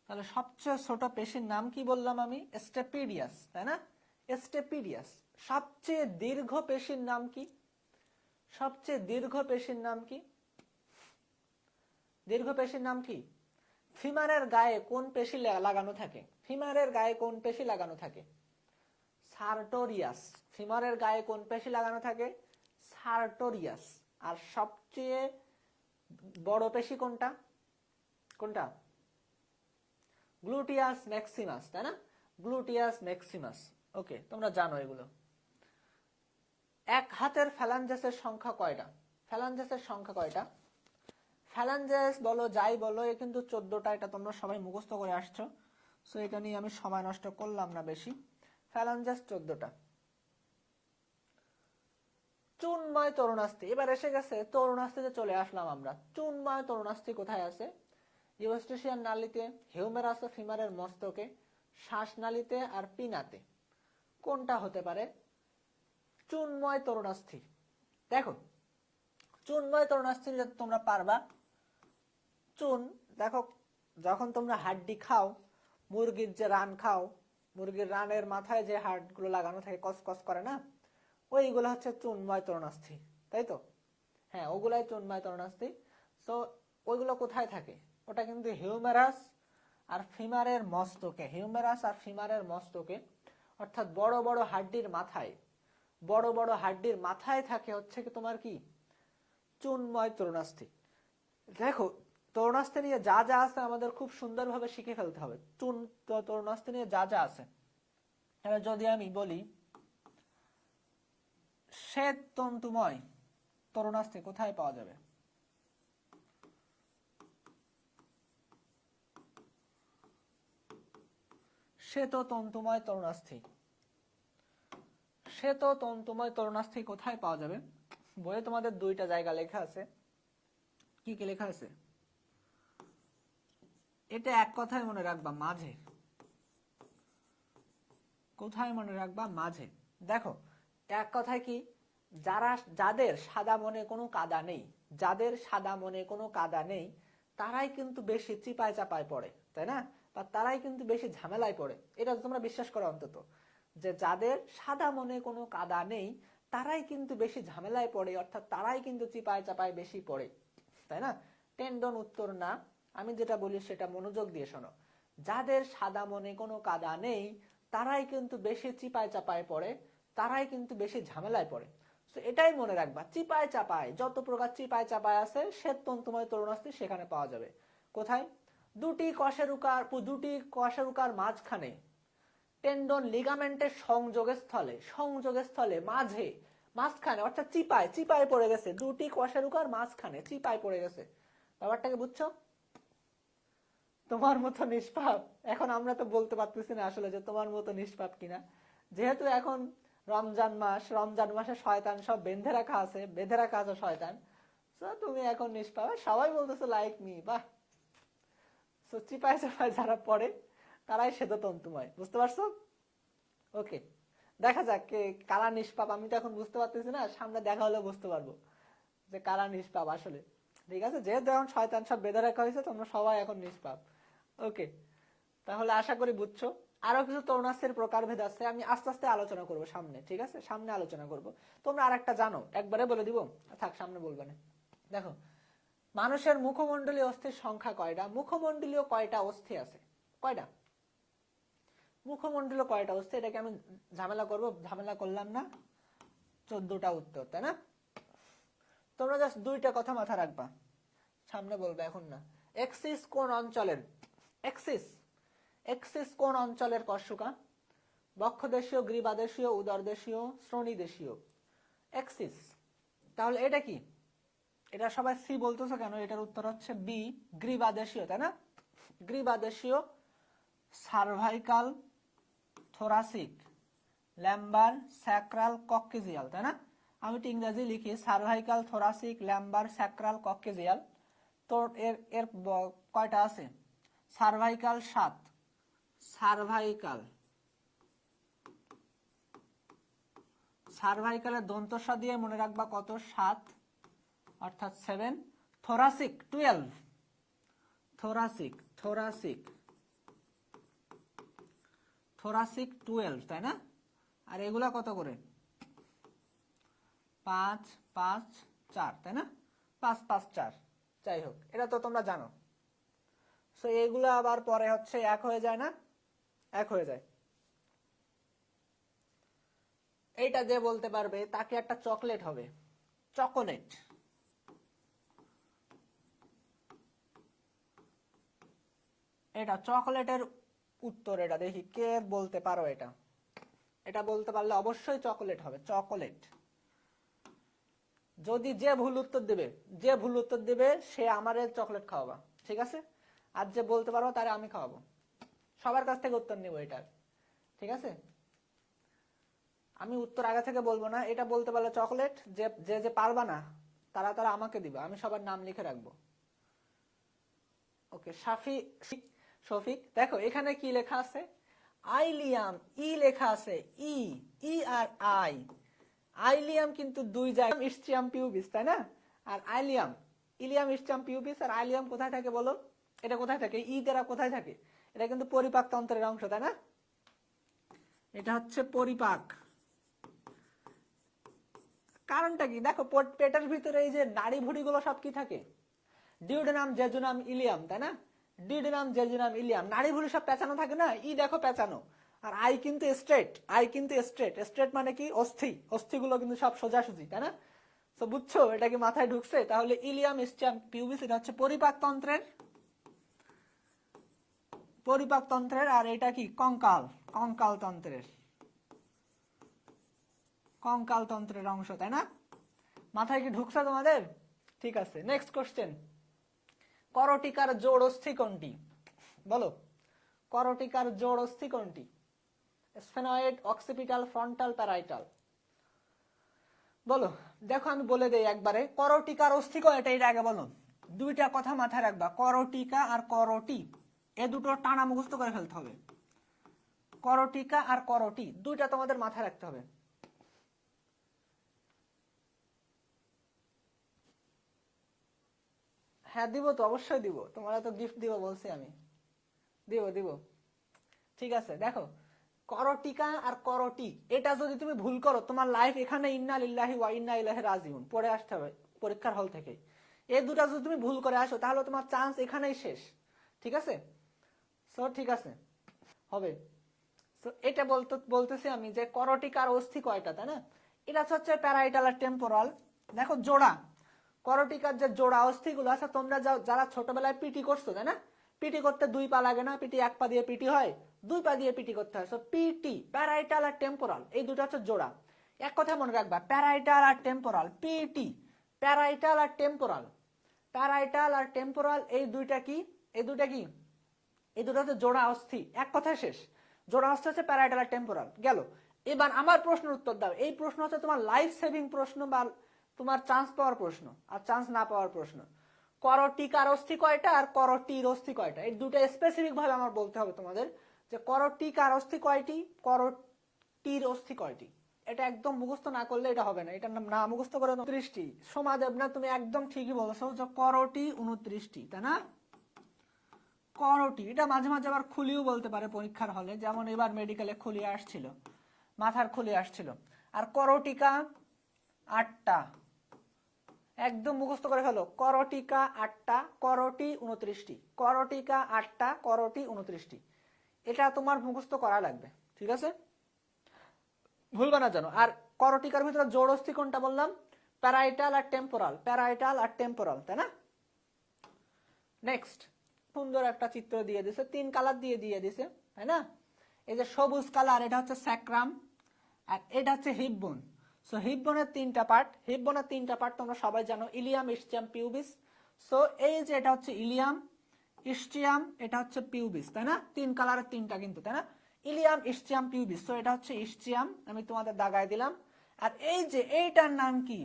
তাহলে সবচেয়ে ছোট পেশির নাম কি বললাম আমি? স্টেপিডিয়াস, তাই না? স্টেপিডিয়াস। সবচেয়ে দীর্ঘ পেশির নাম কি? সবচেয়ে দীর্ঘ পেশির নাম কি? দীর্ঘ পেশির নাম কি? ফিমারের গায়ে কোন পেশি লাগানো থাকে? ফিমারের গায়ে কোন পেশি লাগানো থাকে? সার্টোরিয়াস। ফিমারের গায়ে কোন পেশি লাগানো থাকে? সার্টোরিয়াস। আর সবচেয়ে বড় পেশি কোনটা? কোনটা? গ্লুটিয়াস ম্যাক্সিমাস, তাই না? Gluteus Maximus. ওকে, তোমরা জানো এগুলো। এক হাতের ফ্যালাঞ্জেসের সংখ্যা কয়টা? ফ্যালাঞ্জেসের সংখ্যা কয়টা? ফ্যালাঞ্জেস বলো যাই বলো, এ কিন্তু 14টা, এটা তোমরা সবাই মুখস্থ করে আসছো। সো এটা নিয়ে আমি সময় নষ্ট করলাম না বেশি। ফ্যালাঞ্জেস 14টা। চুনময় তরুণাস্থি, এবার এসে গেছে তরুণাস্থিতে চলে আসলাম আমরা। চুনময় তরুণাস্থি কোথায় আছে? ইউস্টেশিয়ান নালীতে, হিউমেরাস ফিমারের মস্তকে, শ্বাসনালীতে আর পিনাতে। কোনটা হতে পারে চুনময় তরুণাস্থি? দেখো চুনময় তরুণাস্থি তোমরা পারবা। চুন, দেখো যখন তোমরা হাড্ডি খাও, মুরগির যে রান খাও, মুরগির রানের মাথায় যে হাড়গুলো লাগানো থাকে কসকস করে না, ওইগুলো হচ্ছে চুনময় তরুণাস্থি, তাই তো? হ্যাঁ, ওগুলাই চুনময় তরুণাস্থি। সো ওইগুলো কোথায় থাকে? ওটা কিন্তু হিউমেরাস আর ফিমারের মস্তকে, হিউমেরাস আর ফিমারের মস্তকে, অর্থাৎ বড় বড় হাড্ডির মাথায়, বড় বড় হাড্ডির মাথায় থাকে হচ্ছে কি তোমার কি? চুনময় তরুণাস্থি। দেখো তরুণাস্থি নিয়ে যা যা আছে আমাদের খুব সুন্দরভাবে শিখে ফেলতে হবে। চুন তরুণাস্থি নিয়ে যা যা আছে, তাহলে যদি আমি বলি শ্বেত তন্তুময় তরুণাস্থি কোথায় পাওয়া যাবে? শ্বেত তন্তুময় তরুণাস্থি। কোথায় পাওয়া যাবে? বইয়ে তোমাদের দুইটা জায়গা লেখা আছে। কি কি লেখা আছে? এটা এক কথায় মনে রাখবা, মাঝে। কোথায় মনে রাখবা? মাঝে। দেখো এক কথায় কি, যাদের সাদা মনে কোনো কাদা নেই, তারাই কিন্তু বেশি চিপায় চাপায় পড়ে, তাই না? বা তারাই কিন্তু বেশি ঝামেলায় পড়ে। এটা তোমরা বিশ্বাস করো অন্তত, যে যাদের সাদা মনে কোনো কাদা নেই তারাই কিন্তু বেশি ঝামেলায় পড়ে, অর্থাৎ তারাই কিন্তু চিপায় চাপায় বেশি পড়ে, তাই না? টেন্ডন উত্তর না, আমি যেটা বলি সেটা মনোযোগ দিয়ে শোনো। যাদের সাদা মনে কোনো কাদা নেই তারাই কিন্তু বেশি চিপায় চাপায় পড়ে, তারাই কিন্তু বেশি ঝামেলায় পড়ে। তো এটাই মনে রাখবা, চিপায় চাপায় যত প্রকার চিপায় চাপায় আছে শ্বেত তন্তুময় তরুণাস্থি সেখানে পাওয়া যাবে। কোথায়? দুটি কশেরুকার মাঝখানে, টেন্ডন লিগামেন্টের সংযোগস্থলে মাঝখানে, অর্থাৎ চিপায় পড়ে গেছে, দুটি কশেরুকার মাঝখানে চিপায় পড়ে গেছে। ব্যাপারটাকে বুঝছো? তোমার মতো নিষ্পাপ, এখন আমরা তো বলতে পারতেছি না আসলে যে তোমার মতো নিষ্পাপ কিনা, যেহেতু এখন রমজান মাসে শয়তান সব বেঁধে রাখা আছে শয়তান। তো তুমি এখন নিষ্পাপ, সবাই বলতেছে লাইক মি, বাহ। তো চিপায় চাপায় যারা পড়ে তারাই শ্বেততন্তুময়, বুঝতে পারছো? ওকে, দেখা যাক কে কারা নিষ্পাপ। আমি তো এখন বুঝতে পারতেছি না, সামনে দেখা হলে বুঝতে পারবো যে কারা নিষ্পাপ আসলে। ঠিক আছে, যেহেতু এখন শয়তান সব বেঁধে রাখা হয়েছে তোমরা সবাই এখন নিষ্পাপ। ওকে, তাহলে আশা করি বুঝছো। আরো কিছু তরুণাস্থির প্রকারভেদ আছে, আমি আস্তে আস্তে আলোচনা করব সামনে, ঠিক আছে? সামনে আলোচনা করব। তোমরা আরেকটা জানো, একবারে বলে দিব, থাক সামনে বলবে না। দেখো, মানুষের মুখমণ্ডলীয় অস্থির সংখ্যা কয়টা? মুখমণ্ডলীয় কয়টা অস্থি আছে? কয়টা মুখমণ্ডলীয় কয়টা অস্থি? এটাকে আমি ঝামেলা করলাম না, 14টা উত্তর, তাই না? তোমরা জাস্ট দুইটা কথা মাথা রাখবা, সামনে বলবে এখন না। এক্সিস কোন অঞ্চলের? এক্সিস কোন অঞ্চলের কর্ষুকা? বক্ষদেশীয়, গ্রীবাদেশীয়, উদরদেশীয়, শ্রোণীদেশীয়? এক্সিস। তাহলে এটা কি? এটা সবাই সি বলতেছো কেন? এটার উত্তর হচ্ছে বি, গ্রীবাদেশীয়, তাই না? গ্রীবাদেশীয়, সার্ভাইকাল, থোরাসিক, ল্যাম্বার, স্যাক্রাল, কক্কেজিয়াল, তাই না? আমি একটু ইংরেজি লিখি, সার্ভাইকাল, থোরাসিক, ল্যাম্বার, স্যাক্রাল, কক্কেজিয়াল। তো এর কয়টা আছে? সার্ভাইকাল 7, সার্ভাইকালের দন্তস্ব দিয়ে মনে রাখবা কত? 7, অর্থাৎ 7। থোরাসিক 12, থোরাসিক 12, তাই না? আর এগুলা কত করে? 5, 5, 4, তাই না? 5, 5, 4, যাই হোক, এটা তো তোমরা জানো। সো এগুলো আবার পরে হচ্ছে এক হয়ে যায় না? এক হয়ে যায়। এইটা যে বলতে পারবে তাকে একটা চকলেট হবে, চকোলেট। এটা চকলেটের উত্তর, এটা দেখি কে বলতে পারো। এটা বলতে পারলে অবশ্যই চকোলেট হবে, চকোলেট। যদি যে ভুল উত্তর দেবে সে আমারে চকলেট খাওয়াবা, ঠিক আছে? আর যে বলতে পারো তারে আমি খাওয়াবো, সবার কাছ থেকে উত্তর নেব এটার, ঠিক আছে? আমি উত্তর আগে থেকে বলবো না, এটা বলতে পারলে চকলেট, যে পারবা না তারা আমাকে দিবা, আমি সবার নাম লিখে রাখবো। ওকে, শফিক, দেখো এখানে কি লেখা আছে? আইলিয়াম, ই লেখা আছে, ই আর আই। আইলিয়াম কিন্তু দুই জায়গায়, ইস্টিয়াম পিউবিস, তাই না? আর ইলিয়াম ইস্টিয়াম পিউবিস, আর আইলিয়াম কোথায় থাকে বলো? এটা কোথায় থাকে? ই দ্বারা কোথায় থাকে? এটা কিন্তু পরিপাক তন্ত্রের অংশ, তাই না? এটা হচ্ছে পরিপাক। কারণটা কি? দেখো পেটের ভিতরে এই যে নাড়ি ভুড়িগুলো সব কি থাকে? ডিউডেনাম, জেজুনাম, ইলিয়াম, তাই না? ডিউডেনাম, জেজুনাম, ইলিয়াম, নাড়ি ভুড়ি সব পেঁচানো থাকে না? ই দেখো পেঁচানো। আর আই কিন্তু স্ট্রেট মানে কি? অস্থিগুলো কিন্তু সব সোজাসুজি, তাই না? তো বুঝছো, এটা কি মাথায় ঢুকছে? তাহলে ইলিয়াম ইস্টিয়াম পিউবিস এটা হচ্ছে পরিপাক তন্ত্রের, আর এটা কি? কঙ্কাল তন্ত্রের অংশ, তাই না? মাথায় কি ঢুকছে তোমাদের? ঠিক আছে, নেক্সট কোশ্চেন। করটিকার জোড় অস্থি কোনটি? বলো, করটিকার জোড় অস্থি কোনটি? Sphenoid, occipital, frontal, parietal? বলো। দেখো আমি বলে দেই একবারে, করটিকার অস্থি কয়টা এটা আগে বলো। দুইটা কথা মাথায় রাখবা, করটিকা আর করটি, এ দুটো টানা মুখস্থ করে ফেলতে হবে। করটিকা আর করটি দুইটা তোমাদের মাথায় রাখতে হবে। হ্যাঁ দিব তো, অবশ্যই দিব, তোমরা তো গিফট দিব বলছি আমি, দিব দিব। ঠিক আছে, দেখো করটিকা আর করটি, এটা যদি তুমি ভুল করো তোমার লাইফ এখানে ইন্না লিল্লাহি ওয়া ইন্না ইলাইহি রাজিউন পড়ে আসতে হবে পরীক্ষার হল থেকে। এই দুটা যদি তুমি ভুল করে আসো তাহলে তোমার চান্স এখানেই শেষ। ঠিক আছে, সো ঠিক আছে হবে। সো এটা বলতেছি আমি যে করটিকার অস্থি কয়টা, তাই না? এটা হচ্ছে প্যারাইটাল আর টেম্পোরাল। দেখো জোড়া, করটিকার যে জোড়া অস্থিগুলো আছে, তোমরা যারা ছোটবেলায় পিটি করছো, তাই না? পিটি করতে দুই পা লাগে না, পিটি এক পা দিয়ে পিটি হয়, দুই পা দিয়ে পিটি করতে হয়। সো পিটি, প্যারাইটাল আর টেম্পোরাল, এই দুটো হচ্ছে জোড়া। এক কথা মনে রাখবা, প্যারাইটাল আর টেম্পোরাল, পিটি, প্যারাইটাল আর টেম্পোরাল, প্যারাইটাল আর টেম্পোরাল, এই দুইটা কি? এই দুইটা কি? এই দুটো হচ্ছে জোড়া অস্থি। এক কথায় শেষ, জোড়া অস্থি হচ্ছে প্যারাইটাল আর টেম্পোরাল। গেল। এবার আমার প্রশ্নের উত্তর দাও। এই প্রশ্ন হচ্ছে তোমার লাইফ সেভিং প্রশ্ন বা তোমার চান্স পাওয়ার প্রশ্ন আর চান্স না পাওয়ার প্রশ্ন। করটিকার অস্থি কয়টা আর করটির অস্থি কয়টা, এই দুটো স্পেসিফিক ভাবে আমার বলতে হবে তোমাদের, যে করটিকার অস্থি কয়টি, করটির অস্থি কয়টি। এটা একদম মুখস্থ না করলে এটা হবে না, এটা না মুখস্থ করে 29টি। সমাদেব না, তুমি একদম ঠিকই বলছো যে করটি 29টি, তাই না? করটি, এটা মাঝে মাঝে আবার খুলিও বলতে পারে পরীক্ষার হলে, যেমন এবার মেডিকেলে খুলি আসছিল, মাথার খুলি আসছিল। আর করটিকা 8টা, একদম মুখস্থ করে ফেলো, করটিকা 8টা, করটি 29টি, করটিকা 8টা, করটি 29টি। এটা তোমার মুখস্থ করা লাগবে, ঠিক আছে? ভুলবা না জানো। আর করটিকার ভিতরে জোড় অস্থি কোনটা বললাম? প্যারাইটাল আর টেম্পোরাল, প্যারাইটাল আর টেম্পোরাল, তাই না? নেক্সট, সুন্দর একটা চিত্র দিয়ে দিছে, 3 কালার দিয়ে দিছে, তাই না? এই যে সবুজ কালার, এটা হচ্ছে স্যাক্রাম, আর এটা হচ্ছে হিপ বোন। সো হিপ বোনের 3টা পার্ট, হিপ বোনের 3টা পার্ট তোমরা সবাই জানো, ইলিয়াম, ইসচিয়াম, পিউবিস। সো এই যে এটা হচ্ছে ইলিয়াম, ইসচিয়াম, এটা হচ্ছে পিউবিস, তাই না? 3 কালারের 3টা কিন্তু, তাই না? Ilium, ইসচিয়াম, pubis. সো এটা হচ্ছে ইসচিয়াম, আমি তোমাদের দাগায় দিলাম। আর এই যে এইটার নাম কি?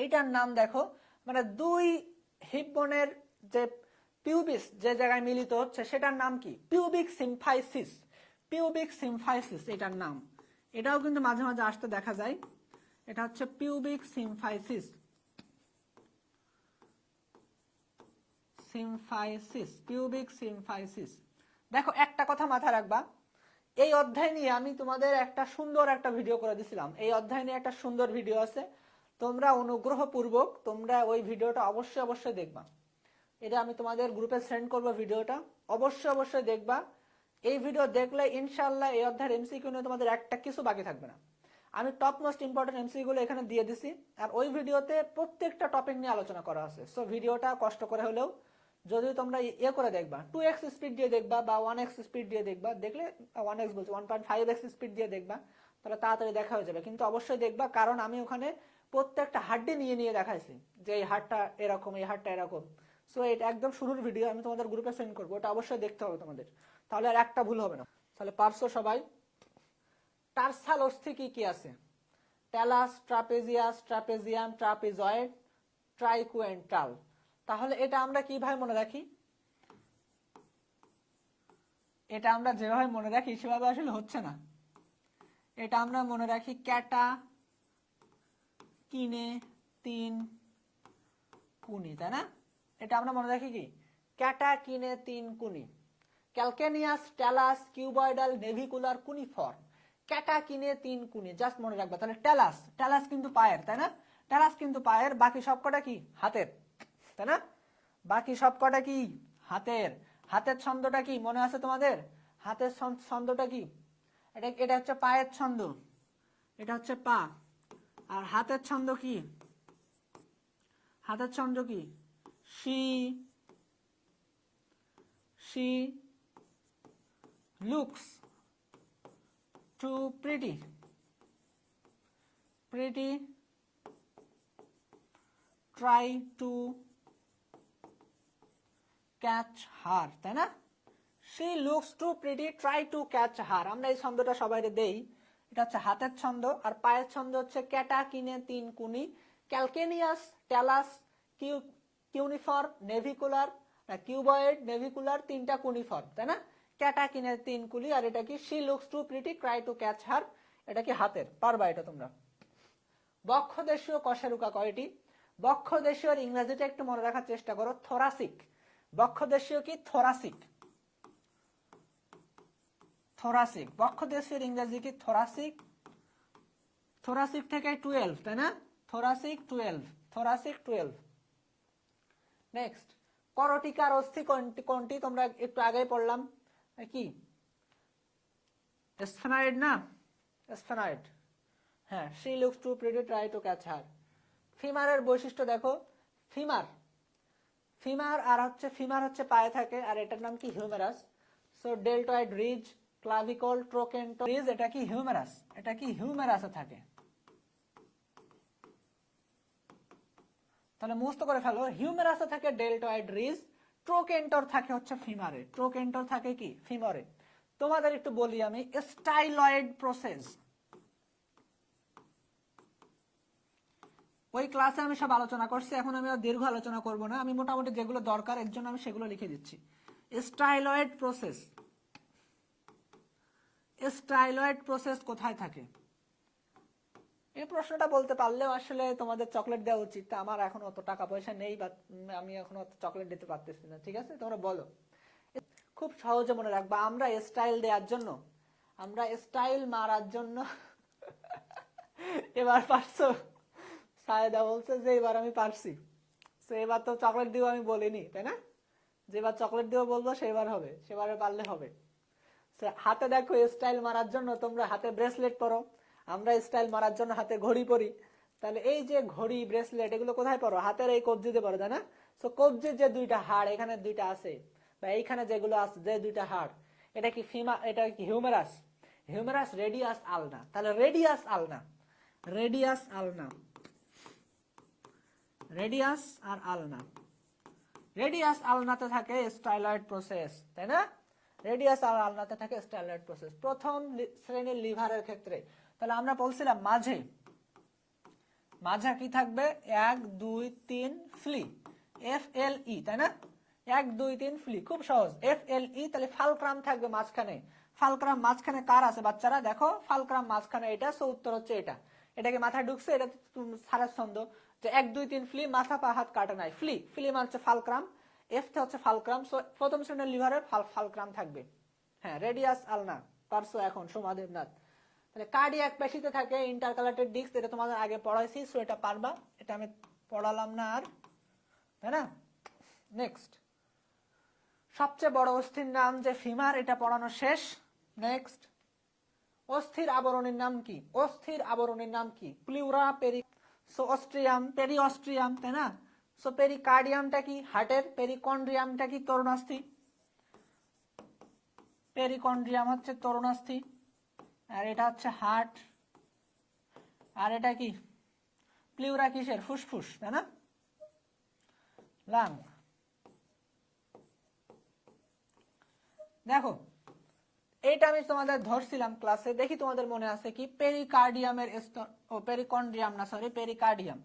এইটার নাম দেখো, মানে দুই হিপ বোনের যে পিউবিস যে জায়গায় মিলিত হচ্ছে সেটার নাম কি? পিউবিক সিম্ফাইসিস, পিউবিক সিম্ফাইসিস এটার নাম। এটাও কিন্তু মাঝে মাঝে আসতে দেখা যায়। এটা হচ্ছে pubic symphysis, symphysis, pubic symphysis. দেখো একটা কথা মাথায় রাখবা, এই অধ্যায় নিয়ে আমি তোমাদের একটা সুন্দর একটা ভিডিও করে দিছিলাম, এই অধ্যায় নিয়ে একটা সুন্দর ভিডিও আছে, তোমরা অনুগ্রহপূর্বক তোমরা ওই ভিডিওটা অবশ্যই অবশ্যই দেখবা। এটা আমি তোমাদের গ্রুপে সেন্ড করব ভিডিওটা, অবশ্যই অবশ্যই দেখবা। এই ভিডিও দেখলে ইনশাআল্লাহ এই অধ্যায়ের এমসিকিউ নিয়ে তোমাদের একটা কিছু বাকি থাকবে না। আমি টপ মোস্ট ইম্পর্টেন্ট এমসিকিউ গুলো এখানে দিয়ে দিছি, আর ওই ভিডিওতে প্রত্যেকটা টপিক নিয়ে আলোচনা করা আছে। সো ভিডিওটা কষ্ট করে হলেও যদি তোমরা করে দেখবা, 2x স্পিড দিয়ে দেখবা বা 1x স্পিড দিয়ে দেখবা, দেখলে 1x বলছি 1.5x স্পিড দিয়ে দেখবা, তাহলে তাড়াতাড়ি দেখা হয়ে যাবে। কিন্তু অবশ্যই দেখবা, কারণ আমি ওখানে প্রত্যেকটা হাড্ডি নিয়ে নিয়ে দেখাইছি যে এই হাড়টা এরকম, এই হাড়টা এরকম। সো এটা একদম শুরুর ভিডিও, আমি তোমাদের গ্রুপে সেন্ড করবো, ওটা অবশ্যই দেখতে হবে তোমাদের, তাহলে আর একটা ভুল হবে না। তাহলে পারছো সবাই? টার্সাল অস্থি কি কি আছে? Talus, trapezius, trapezium, trapezoid, triquetral. তাহলে এটা আমরা কিভাবে মনে রাখি? এটা আমরা যেভাবে মনে রাখি সেভাবে আসলে হচ্ছে না। এটা আমরা মনে রাখি ক্যাটা কিনে 3 কুনি, তাই না? এটা আমরা মনে রাখি কি? ক্যাটা কিনে 3 কুনি, calcaneus, talus, cuboidal, navicular, cuneiform. ক্যাটা কিনে 3 কুনি, জাস্ট মনে রাখবা। তাহলে ট্যালাস, ট্যালাস কিন্তু পায়ের, তাই না? ট্যালাস কিন্তু পায়ের, বাকি সবকটা কি? হাতের, তাই না? বাকি সবকটা কি? হাতের। হাতের ছন্দটা কি মনে আছে তোমাদের? হাতের ছন্দটা কি? এটা এটা হচ্ছে পায়ের ছন্দ, এটা হচ্ছে পা। আর হাতের ছন্দ কি? হাতের ছন্দ কি? She, she looks too pretty, pretty try to catch her, তাই না? she looks too pretty try to catch her। আমরা এই ছন্দটা সবাইকে দেই, এটা হচ্ছে হাতের ছন্দ, আর পায়ের ছন্দ হচ্ছে ক্যাটা কিনে তিন কুনি, calcaneus, talus, cuneiform, navicular, cuboid, navicular, তিনটা কুনিফর, তাই না? ক্যাটা কিনে তিন কুলি, আর এটা কি she looks too pretty try to catch her, এটা কি হাতের, পারবা এটা তোমরা। বক্ষদেশীয় কশেরুকা কয়টি? বক্ষদেশীয় ইংরেজিটা একটু মনে রাখার চেষ্টা করো, থোরাসিক। বক্ষদেশীয় কি? থোরাসিক। থোরাসিক, বক্ষদেশীয় ইংরেজি কি? থোরাসিক। থোরাসিক থেকে 12, তাই না? Thoracic 12, thoracic 12। নেক্সট, করটিকার অস্থি কোনটি? তোমরা একটু আগেই পড়লাম কি, স্ফেনয়েড না? স্ফেনয়েড, হ্যাঁ। she looks too pretty try to catch her। ফিমারের বৈশিষ্ট্য দেখো, ফিমার, ফিমার আর হচ্ছে ফিমার হচ্ছে পায়ে থাকে, আর এটার নাম কি? Humerus. So deltoid ridge, clavicle, trochanter ridge, এটা কি? হিউমেরাস। এটা কি? হিউমেরাসে থাকে। তাহলে মুখস্থ করে ফেলো, হিউমেরাসে থাকে ডেল্টয়েড রিজ, ট্রোকেন্টর থাকে হচ্ছে ফিমারে। ট্রোকেন্টর থাকে কি? ফিমরে। তোমাদের একটু বলি আমি, স্টাইলয়েড প্রসেস, ওই ক্লাসে আমি সব আলোচনা করছি, এখন আমি আর দীর্ঘ আলোচনা করব না, আমি মোটামুটি যেগুলো দরকার এর জন্য আমি সেগুলো লিখে দিচ্ছি। স্টাইলয়েড প্রসেস, স্টাইলয়েড প্রসেস কোথায় থাকে? এই প্রশ্নটা বলতে পারলেও আসলে তোমাদের চকলেট দেওয়া উচিত, আমার এখন অত টাকা পয়সা নেই, বা আমি এখন অত চকলেট দিতে পারতেছি না, ঠিক আছে? তোমরা বলো। খুব সহজে মনে রাখবা, আমরা স্টাইল দেওয়ার জন্য, আমরা স্টাইল মারার জন্য এবার পারছো? সায়েদা বলছে যে এবার আমি পারছি, তো এবার তো চকলেট দিব আমি বলিনি, তাই না? যেবার চকলেট দিব বলবো সেবার হবে, সেবারে পারলে হবে। হাতে দেখো, স্টাইল মারার জন্য তোমরা হাতে ব্রেসলেট পরো, আমরা স্টাইল মারার জন্য হাতে ঘড়ি পরি। তাহলে এই যে ঘড়ি, ব্রেসলেট, এগুলো কোথায় পরো? হাতের এই কবজিতে পরো, তাই না? সো কবজির যে দুইটা হাড়, এখানে দুইটা আছে, বা এইখানে যেগুলো আছে, যে দুইটা হাড়, এটা কি ফিমা, এটা কি হিউমেরাস। হিউমেরাস, রেডিয়াস, আলনা। তাহলে রেডিয়াস আলনা, রেডিয়াস আলনা, রেডিয়াস আর আলনা, রেডিয়াস আলনাতে থাকে স্টাইলয়েড প্রসেস, তাই না? রেডিয়াস আর আলনাতে থাকে স্টাইলয়েড প্রসেস প্রথম শ্রেণীর লিভারের ক্ষেত্রে। তাহলে আমরা বলছিলাম মাঝে, মাঝে কি থাকবে? 1 2 3 ফ্লি, FLE, তাই না? 1 2 3 ফ্লি, খুব সহজ, FLE। তাহলে ফালক্রাম থাকবে মাঝখানে। ফালক্রাম মাঝখানে কার আছে বাচ্চারা? দেখো, ফালক্রাম মাঝখানে এটা, সো উত্তর হচ্ছে এটা। এটাকে মাথায় ঢুকছে? এটা সারা ছন্দ যে 1 2 3 ফ্লি, মাথা পা হাত কাটে নাই, ফ্লি, ফ্লি মানে হচ্ছে ফালক্রাম, এফ হচ্ছে ফালক্রাম, সো প্রথম শ্রেণীর লিভারে ফালক্রাম থাকবে। হ্যাঁ, রেডিয়াস আলনা পারছো এখন সোমাদেবনাথ। তাহলে কার্ডিয়াক পেশিতে থাকে ইন্টারকালেটেড ডিস্ক, এটা তোমাদের আগে পড়াইছি, সো এটা পারবা, এটা আমি পড়ালাম না আর, তাই না? নেক্সট, সবচেয়ে বড় অস্থির নাম যে ফিমার, এটা পড়ানো শেষ। নেক্সট, অস্থির আবরণের নাম কি? অস্থির আবরণের নাম কি? প্লিউরা, পেরি, সো অস্ট্রিয়াম, পেরি অস্ট্রিয়াম, তাই না? সো পেরিকার্ডিয়ামটা কি? হার্টের। পেরিকন্ড্রিয়ামটা কি? তরুণাস্থি। পেরিকন্ড্রিয়াম হচ্ছে তরুণাস্থি, আর এটা হচ্ছে হার্ট। আর এটা কি? প্লিউরা কিসের? ফুসফুস, তাই না? লাং। দেখো, এইটা আমি তোমাদের ধরছিলাম ক্লাসে, দেখি তোমাদের মনে আছে কি? পেরিকার্ডিয়ামের স্তর, ও পেরিকন্ড্রিয়াম না, সরি, পেরিকার্ডিয়াম।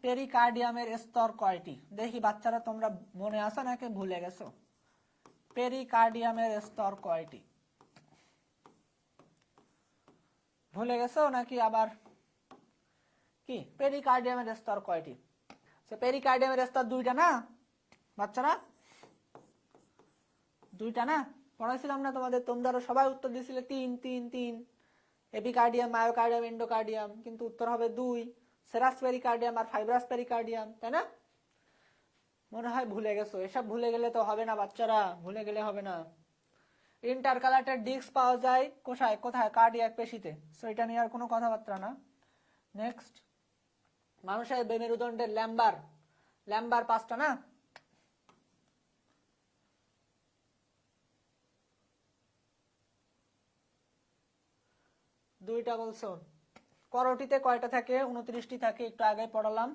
পেরিকার্ডিয়ামের স্তর কয়টি? দেখি বাচ্চারা, তোমরা মনে আছে নাকি ভুলে গেছো? পেরিকার্ডিয়ামের স্তর কয়টি? ভুলে গেছো নাকি আবার কি? পেরিকার্ডিয়ামের স্তর কয়টি? পেরিকার্ডিয়ামের স্তর দুইটা না বাচ্চারা? দুইটা না? পড়াইছিলাম না তোমাদের? তোমরা সবাই উত্তর দিয়েছিলে 3 3 3, এপিকার্ডিয়াম, মায়োকার্ডিয়াম, এন্ডোকার্ডিয়াম, কিন্তু উত্তর হবে 2, সেরাস পেরিকার্ডিয়াম আর ফাইব্রাস পেরিকার্ডিয়াম, তাই না? মনে হয় ভুলে গেছো। এসব ভুলে গেলে তো হবে না বাচ্চারা, ভুলে গেলে হবে না। ইন্টারকালেটেড ডিস্ক পাওয়া যায় কোথায়? কোথায়? কার্ডিয়াক পেশিতে, সো এটা নিয়ে আর কোনো কথাবার্তা না। নেক্সট, মানুষের মেরুদণ্ডের ল্যাম্বার, ল্যাম্বার 5টা না? দুইটা বলছো। করটিতে কয়টা থাকে? 29টি থাকে, একটু আগে পড়ালাম।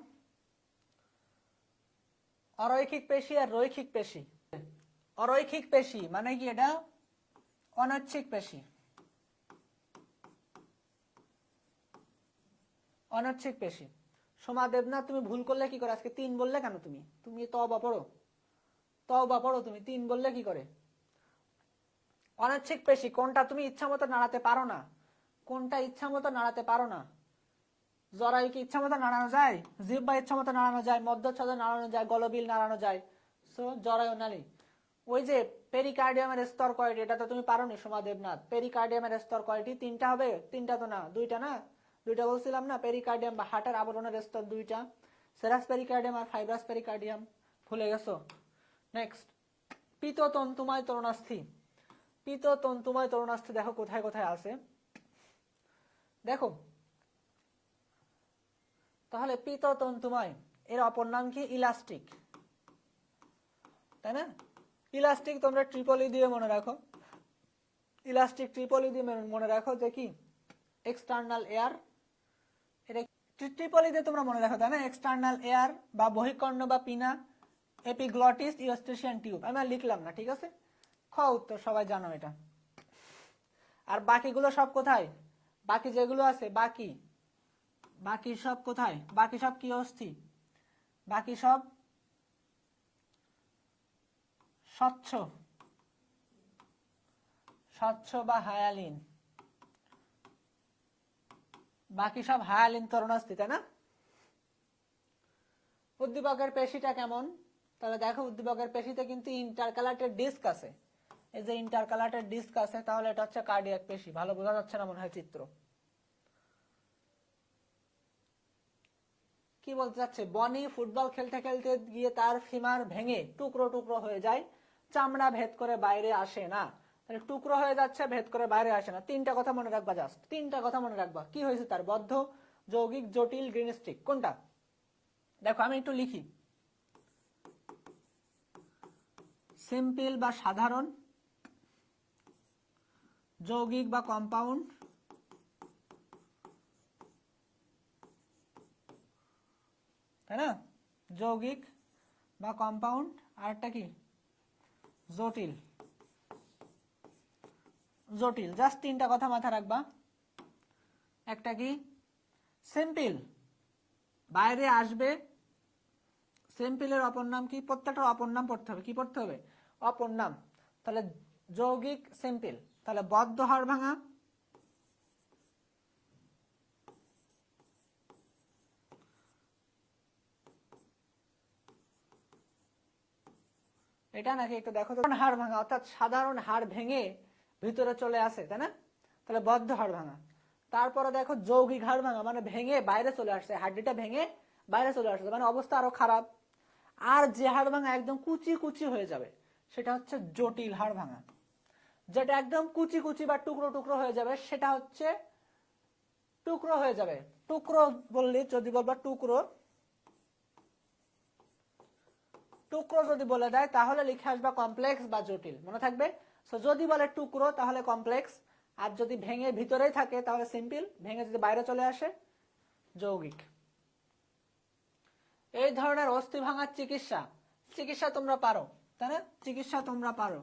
অরৈখিক পেশি আর রৈখিক পেশি, অরৈখিক পেশি মানে কি? এটা অনৈচ্ছিক পেশি। অনৈচ্ছিক পেশি। সোমা দেবনাথ, তুমি ভুল করলে কি করে? আজকে 3 বললে কেন? তুমি তুমি তওবা পড়ো, তওবা পড়ো। তুমি 3 বললে কি করে? অনৈচ্ছিক পেশি কোনটা? তুমি ইচ্ছা মতো নাড়াতে পারো না। কোনটা ইচ্ছা মতো নাড়াতে পারো না? জরায়ু কি ইচ্ছা মতো নাড়ানো যায়? জিহ্বা ইচ্ছা মতো নাড়ানো যায়, মধ্যচ্ছদ নাড়ানো যায়, গলবিল নাড়ানো যায়। সো জরায়ু নালী। ওই যে পেরিকার্ডিয়ামের স্তর কয়টি? এটা তো তুমি পারোনি সোমা দেবনাথ। পেরিকার্ডিয়ামের স্তর কয়টি? 3টা হবে? 3টা তো না, 2টা না? 2টা বলছিলাম না? পেরিকার্ডিয়াম বা হার্টের আবরণের স্তর 2টা, সেরাস পেরিকার্ডিয়াম আর ফাইব্রাস পেরিকার্ডিয়াম। ভুলে গেছো? নেক্সট, পিততন্তুময় তরুণাস্থি। পিততন্তুময় তরুণাস্থি দেখো কোথায় কোথায় আছে। দেখো তাহলে পিততন্তুময় এর অপর নাম কি? ইলাস্টিক, তাই না? ইলাস্টিক তোমরা ট্রিপলি দিয়ে মনে রাখো। ইলাস্টিক ট্রিপলি দিয়ে মনে রাখো যে কি? External air. এটা ট্রিপলি দিয়ে তোমরা মনে রাখো, তাই না? এক্সটার্নাল এয়ার বা বহিঃকর্ণ বা পিনা, এপিগ্লটিস, ইউস্টেশিয়ান টিউব। আমি আর লিখলাম না, ঠিক আছে? খ উত্তর সবাই জানো এটা। আর বাকিগুলো সব কোথায়? বাকি যেগুলো আছে, বাকি বাকি সব কোথায়? বাকি সব কি অস্থি? বাকি সব স্বচ্ছ, স্বচ্ছ বা হায়ালিন। বাকি সব হায়ালিন তরুণাস্থি, তাই না? উদ্দীপকের পেশিটা কেমন? তাহলে দেখো উদ্দীপকের পেশিতে কিন্তু ইন্টারকালাটেড ডিস্ক আছে। এই যে ইন্টারকালাটেড ডিস্ক আছে, তাহলে এটা হচ্ছে কার্ডিয়াক পেশি। ভালো বোঝা যাচ্ছে না মনে হয় চিত্র? কি বলতে চাচ্ছে? বনি ফুটবল খেলতে খেলতে গিয়ে তার ফিমার ভেঙে টুকরো টুকরো হয়ে যায়, চামড়া ভেদ করে বাইরে আসে না। তাহলে টুকরো হয়ে যাচ্ছে, ভেদ করে বাইরে আসে না। 3টা কথা মনে রাখবা, জাস্ট 3টা কথা মনে রাখবা। কি হয়েছে তার? বদ্ধ, যৌগিক, জটিল, গ্রিন স্টিক। কোনটা? দেখো আমি একটু লিখি। সিম্পল বা সাধারণ, যৌগিক বা কম্পাউন্ড, তাই না? যৌগিক বা কম্পাউন্ড, আর একটা কি? জটিল। জটিল, জাস্ট 3টা কথা মাথায় রাখবা। একটা কি? সিম্পল, বাইরে আসবে। সিম্পলের অপর নাম কি? প্রত্যেকটা অপর নাম পড়তে হবে। কি পড়তে হবে? অপর নাম। তাহলে যৌগিক সিম্পল, তাহলে বদ্ধ হাড় ভাঙা, এটা নাকি একটু দেখো তো। হাড় ভাঙা অর্থাৎ সাধারণ হাড় ভেঙে ভিতরে চলে আসে, তাই না? তাহলে বদ্ধ হাড় ভাঙা। তারপরে দেখো যৌগিক হাড় ভাঙা, মানে ভেঙে বাইরে চলে আসছে, হাড্ডিটা ভেঙে বাইরে চলে আসছে, মানে অবস্থা আরো খারাপ। আর যে হাড় ভাঙা একদম কুচি কুচি হয়ে যাবে, সেটা হচ্ছে জটিল হাড় ভাঙা। যেটা একদম কুচি কুচি বা টুকরো টুকরো হয়ে যাবে, সেটা হচ্ছে টুকরো হয়ে যাবে। টুকরো বললে যদি বলবা টুকরো, টুকরো যদি বলে দেয় তাহলে লিখে আসবা কমপ্লেক্স বা জটিল, মনে থাকবে। সো যদি বলে টুকরো তাহলে কমপ্লেক্স, আর যদি ভেঙে ভিতরেই থাকে তাহলে সিম্পল, ভেঙে যদি বাইরে চলে আসে যৌগিক। এই ধরনের অস্থি ভাঙার চিকিৎসা, চিকিৎসা তোমরা পারো, তাই না? চিকিৎসা তোমরা পারো,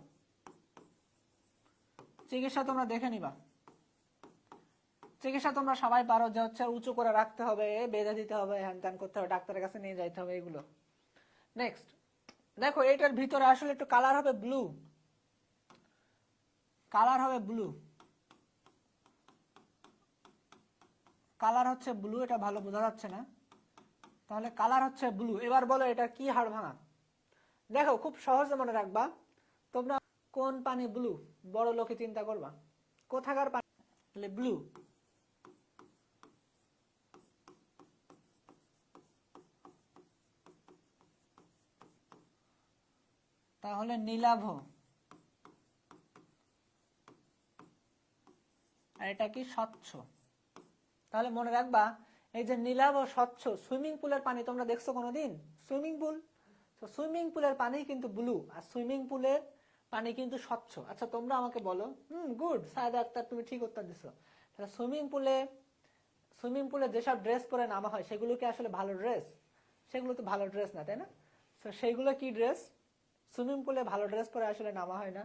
চিকিৎসা তোমরা দেখে নিবা। চিকিৎসা তোমরা সবাই পারো, যে হচ্ছে উঁচু করে রাখতে হবে, বেঁধে দিতে হবে, হ্যান ত্যান করতে হবে, ডাক্তারের কাছে নিয়ে যাইতে হবে, এগুলো। নেক্সট দেখো, এটার ভিতরে আসলে একটু কালার হবে ব্লু, কালার হবে ব্লু, কালার হচ্ছে ব্লু। এটা ভালো বোঝা যাচ্ছে না, তাহলে কালার হচ্ছে ব্লু। এবার বলো এটা কি হাড় ভাঙা? দেখো খুব সহজে মনে রাখবা তোমরা। কোন পানি ব্লু? বড় লোকে চিন্তা করবা, কোথাকার পানি? ব্লু। তাহলে নীলাভ, আর এটা কি? স্বচ্ছ। তাহলে মনে রাখবা, এই যে নীলাভ ও স্বচ্ছ, সুইমিং পুলের পানি তোমরা দেখছো কোনোদিন? সুইমিং পুল, তো সুইমিং পুলের পানি কিন্তু ব্লু, আর সুইমিং পুলের পানি কিন্তু স্বচ্ছ। আচ্ছা তোমরা আমাকে বলো, গুড সায়দা আক্তার, তুমি ঠিক উত্তর দিছো। তাহলে সুইমিং পুলে, সুইমিং পুলে যেসব ড্রেস পরে নামা হয় সেগুলো কি আসলে ভালো ড্রেস? সেগুলো তো ভালো ড্রেস না, তাই না? তো সেইগুলো কি ড্রেস? সুইমিং পুলে ভালো ড্রেস পরে আসলে নামা হয় না।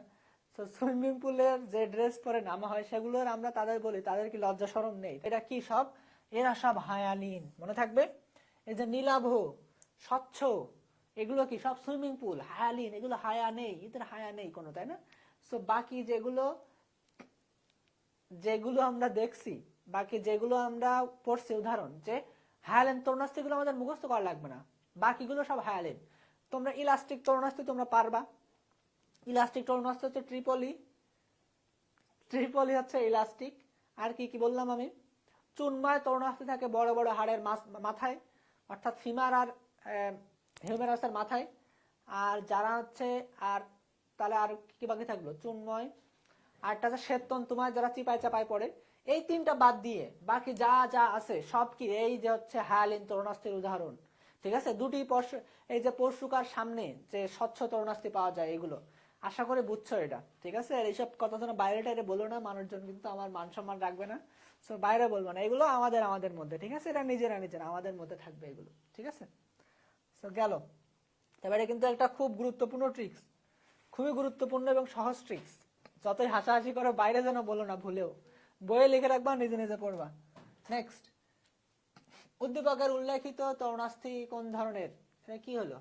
তো সুইমিং পুলের যে ড্রেস পরে নামা হয় সেগুলোর আমরা তাদের বলি তাদের কি লজ্জা শরম নেই? এটা কি সব? এরা সব হায়ালিন, মনে থাকবে। এই যে নীলাভ, স্বচ্ছ, এগুলো কি সব সুইমিং পুল, হায়ালিন। এগুলো হায়া নেই, এদের হায়া নেই কোনো, তাই না? সো বাকি যেগুলো যেগুলো আমরা দেখছি, বাকি যেগুলো আমরা পড়ছি, উদাহরণ যে হায়ালিন তরুণাস্তি, গুলো আমাদের মুখস্থ করা লাগবে না, বাকিগুলো সব হায়ালিন। তোমরা ইলাস্টিক তরুণাস্তি তোমরা পারবা। ইলাস্টিক তরুণাস্তি হচ্ছে ট্রিপলি, ট্রিপলি হচ্ছে ইলাস্টিক। আর কি কি বললাম আমি? চুনময় তরুণাস্তি থাকে বড় বড় হাড়ের মাথায়, অর্থাৎ ফিমার আর হিউমেরাসের মাথায়। আর যারা হচ্ছে, আর তাহলে আর কি বাকি থাকলো? চুনময়, আরটা আছে শ্বেততন্তুময়, যারা চিপায় চাপায় পড়ে। এই তিনটা বাদ দিয়ে বাকি যা যা আছে সব কি এই যে হচ্ছে হায়ালিন তরুণাস্তির উদাহরণ। ঠিক আছে, দুটি এই যে পরশুকার সামনে যে স্বচ্ছ তরুণাস্তি পাওয়া যায়, এগুলো আশা করে বুঝছো এটা। ঠিক আছে, এইসব কথা যেন বাইরে টাইরে বলো না, মানুষজন কিন্তু আমার মান সম্মান রাখবে না। সো বাইরে বলবো না, এগুলো আমাদের আমাদের মধ্যে। ঠিক আছে, এটা নিজেরা নিজেরা আমাদের মধ্যে থাকবে এগুলো। ঠিক আছে, সো গেল। এবারে কিন্তু একটা খুব গুরুত্বপূর্ণ ট্রিক্স, খুবই গুরুত্বপূর্ণ এবং সহজ ট্রিক্স। যতই হাসাহাসি করো বাইরে যেন বলো না ভুলেও, বইয়ে লিখে রাখবা, নিজে নিজে পড়বা। নেক্সট, উদ্দীপকের উল্লেখিত তরুণাস্থি কোন ধরনের? এটা কি হলো?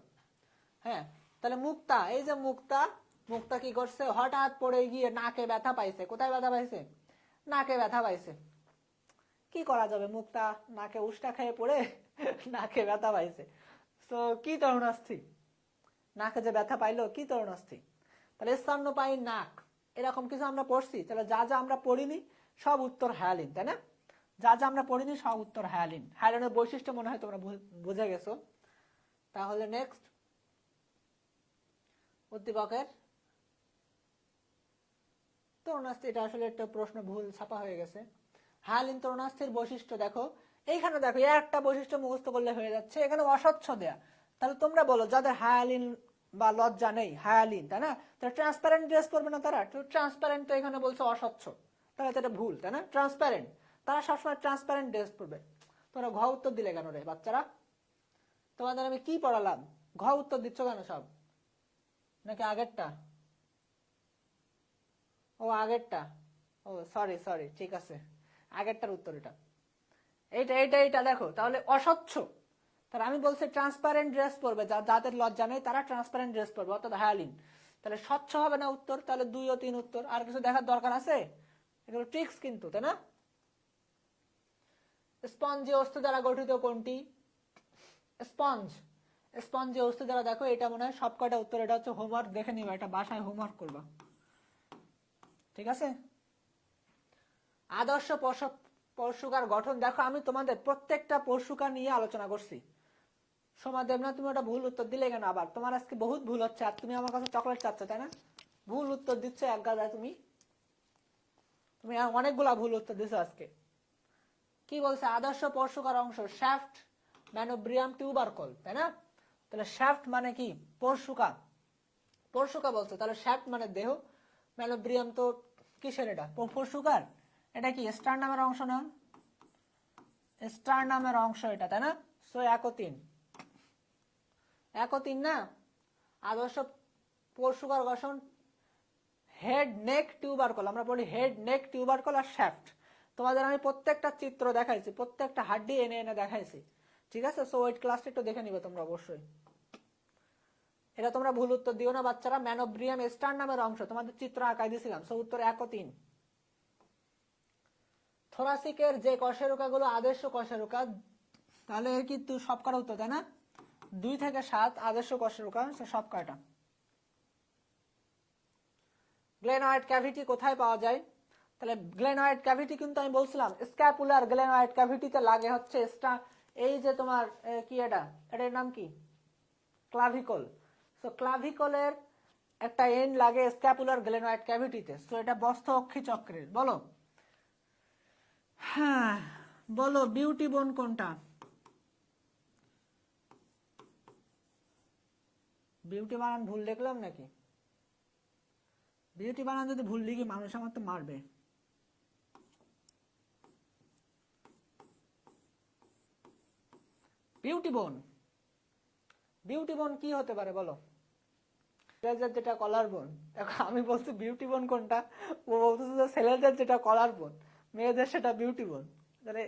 হ্যাঁ, তাহলে মুক্তা, এই যে মুক্তা, মুক্তা কি করছে? হঠাৎ পড়ে গিয়ে নাকে ব্যথা পাইছে। কোথায় ব্যথা পাইছে? নাকে ব্যথা পাইছে। কি করা যাবে? মুক্তা নাকে উষ্টা খেয়ে পড়ে নাকে ব্যথা পাইছে। তো কি তরুণাস্থি? নাকে যে ব্যথা পাইলো, কি তরুণাস্থি? তাহলে স্তন্যপায়ী নাক, এরকম কিছু আমরা পড়ছি। তাহলে যা যা আমরা পড়িনি সব উত্তর হায়ালিন, তাই না? যা যা আমরা পড়িনি সব উত্তর হায়ালিন। হায়ালিনের বৈশিষ্ট্য মনে হয় তোমরা বুঝে গেছো। তাহলে নেক্সট, উদ্দীপকের তরুণাস্থি, এটা আসলে একটা প্রশ্ন ভুল ছাপা হয়ে গেছে। হায়ালিন তরুণাস্থির বৈশিষ্ট্য দেখো, এইখানে দেখো একটা বৈশিষ্ট্য মুখস্থ করলে হয়ে যাচ্ছে। এখানে অস্বচ্ছ দেয়া। তাহলে তোমরা বলো যাদের হায়ালিন বা লজ্জা নেই, হায়ালিন, তাই না? তাহলে ট্রান্সপারেন্ট ড্রেস পরবে না তারা? ট্রান্সপারেন্ট তো এখানে বলছে অস্বচ্ছ, তাহলে তো এটা ভুল, তাই না? ট্রান্সপারেন্ট, তারা সবসময় ট্রান্সপারেন্ট ড্রেস পরবে। তোমরা ঘ উত্তর দিলে কেন রে বাচ্চারা? তোমাদের আমি কি পড়ালাম? ঘ উত্তর দিচ্ছ কেন সব? নাকি আগেরটা? ও আগেরটা, ও সরি সরি, ঠিক আছে, আগেরটার উত্তর এটা। এইটা এইটা এইটা দেখো, তাহলে অস্বচ্ছ। তাহলে আমি বলছি ট্রান্সপারেন্ট ড্রেস পরবে, যাদের লজ্জা নেই তারা ট্রান্সপারেন্ট ড্রেস পরবে, অর্থাৎ হায়ালিন। তাহলে স্বচ্ছ হবে না উত্তর? তাহলে 2 ও 3 উত্তর। আর কিছু দেখার দরকার আছে? এগুলো ট্রিক্স কিন্তু, তাই না? স্পঞ্জি অস্থি দ্বারা গঠিত কোনটি? স্পঞ্জ, স্পঞ্জি অস্থি দ্বারা, দেখো এটা মনে হয় সবকটা উত্তর। এটা হচ্ছে হোমওয়ার্ক, দেখে নিবা, এটা বাসায় হোমওয়ার্ক করবা। ঠিক আছে, আদর্শ পরশুকার গঠন দেখো, আমি তোমাদের প্রত্যেকটা পরশুকার নিয়ে আলোচনা করছি। সোমা দেবনা, তুমি ওটা ভুল উত্তর দিলে কেন? আবার তোমার আজকে বহুত ভুল হচ্ছে, আর তুমি আমার কাছে চকলেট চাচ্ছ, তাই না? ভুল উত্তর দিচ্ছ এক গাদায়। তুমি তুমি অনেকগুলা ভুল উত্তর দিছো আজকে। কি বলছে? আদর্শ পরশুকার অংশ শ্যাফট, ম্যানোব্রিয়াম, টিউবারকল, তাই না? তাহলে শ্যাফট মানে কি? পরশুকা, পরশুকা বলছে, তাহলে শ্যাফট মানে দেহ, ম্যানোব্রিয়াম তো কিসের? এটা পরশুকার। এটা কি স্টারনামের অংশ না? স্টারনামের অংশ এটা, তাই না? সো 1 ও 3, 1 ও 3 না? আদর্শ পরশুকার গঠন হেড, নেক, টিউবারকল। আমরা বলি হেড, নেক, টিউবারকল আর শ্যাফট। তোমাদের আমি প্রত্যেকটা চিত্র দেখাইছি, প্রত্যেকটা হাড্ডি এনে এনে দেখাইছি। ঠিক আছে, সো ওই ক্লাসটা একটু দেখে নিবে তোমরা অবশ্যই। এটা তোমরা ভুল উত্তর দিও না বাচ্চারা। ম্যানোব্রিয়াম স্টারনামের অংশ, তোমাদের চিত্র আঁকাই দিয়েছিলাম। সো উত্তর 1 ও 3। থোরাসিকের যে কশেরুকাগুলো আদর্শ কশেরুকা, তাহলে এর কিন্তু সব কটা উত্তর, তাই না? 2 থেকে 7 আদর্শ কশেরুকা, সব কয়টা। গ্লেনয়েড ক্যাভিটি কোথায় পাওয়া যায়? তাহলে গ্লেনয়েড ক্যাভিটি কিন্তু আমি বলছিলাম স্ক্যাপুলার গ্লেনয়েড ক্যাভিটিতে লাগে হচ্ছে এই যে তোমার কি এটার নাম কি? ক্লাভিকল। সো ক্লাভিকলের একটা এন্ড লাগে স্ক্যাপুলার গ্লেনয়েড ক্যাভিটিতে। সো এটা বস্থ অক্ষি চক্রের। বলো, হ্যাঁ বলো, বিউটি বোন কোনটা? বিউটি বানান ভুল দেখলাম নাকি? বিউটি বানান যদি ভুল লিখি মানুষ আমার তো মারবে। বিউটি বোন, বিউটি বোন কি হতে পারে বলো? যেটা কলার বোন, দেখো আমি বলছি বিউটি বোন কোনটা, ও বলতেছে যে ছেলেদের যেটা কলার বোন, মেয়েদের সেটা বিউটি বোন। তাহলে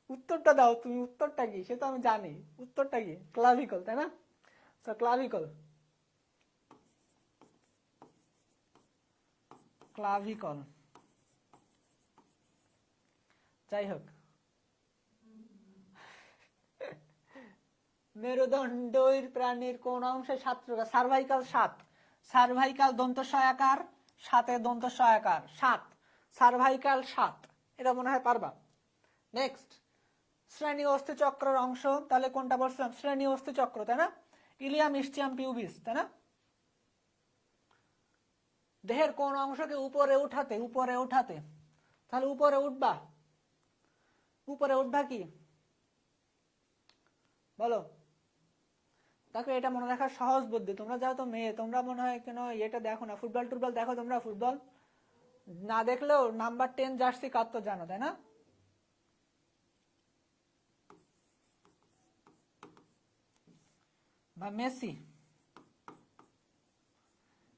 উত্তরটা দাও তুমি, উত্তরটা কি সে তো আমি জানি, উত্তরটা কি? ক্লাভিকল, তাই না? Clavicle, clavicle. যাই হোক, মেরুদণ্ডের প্রাণীর কোন অংশে সাত প্রকার? সার্ভাইকাল সাত, সার্ভাইকাল দন্ত সয়াকার, সাথে দন্ত সয়াকার সাত, সার্ভাইকাল সাত, এটা মনে হয় পারবা। নেক্সট, শ্রেণী অস্থি চক্রের অংশ, তাহলে কোনটা বলছিলাম? শ্রেণী অস্থি চক্র, তাই না? ইলিয়াম ইস্টিয়াম পিউবিস, তাই না? দেহের কোন অংশকে উপরে উঠাতে, উপরে উঠাতে, তাহলে উপরে উঠবা, উপরে উঠবা কি বলো? দেখো এটা মনে রাখার সহজ বুদ্ধি, তোমরা যাও তো মেয়ে, তোমরা মনে হয় কেন এটা দেখো না, ফুটবল টুটবল দেখো তোমরা? ফুটবল না দেখলেও নাম্বার 10 জার্সি কার তো জানো, তাই না? বা মেসি,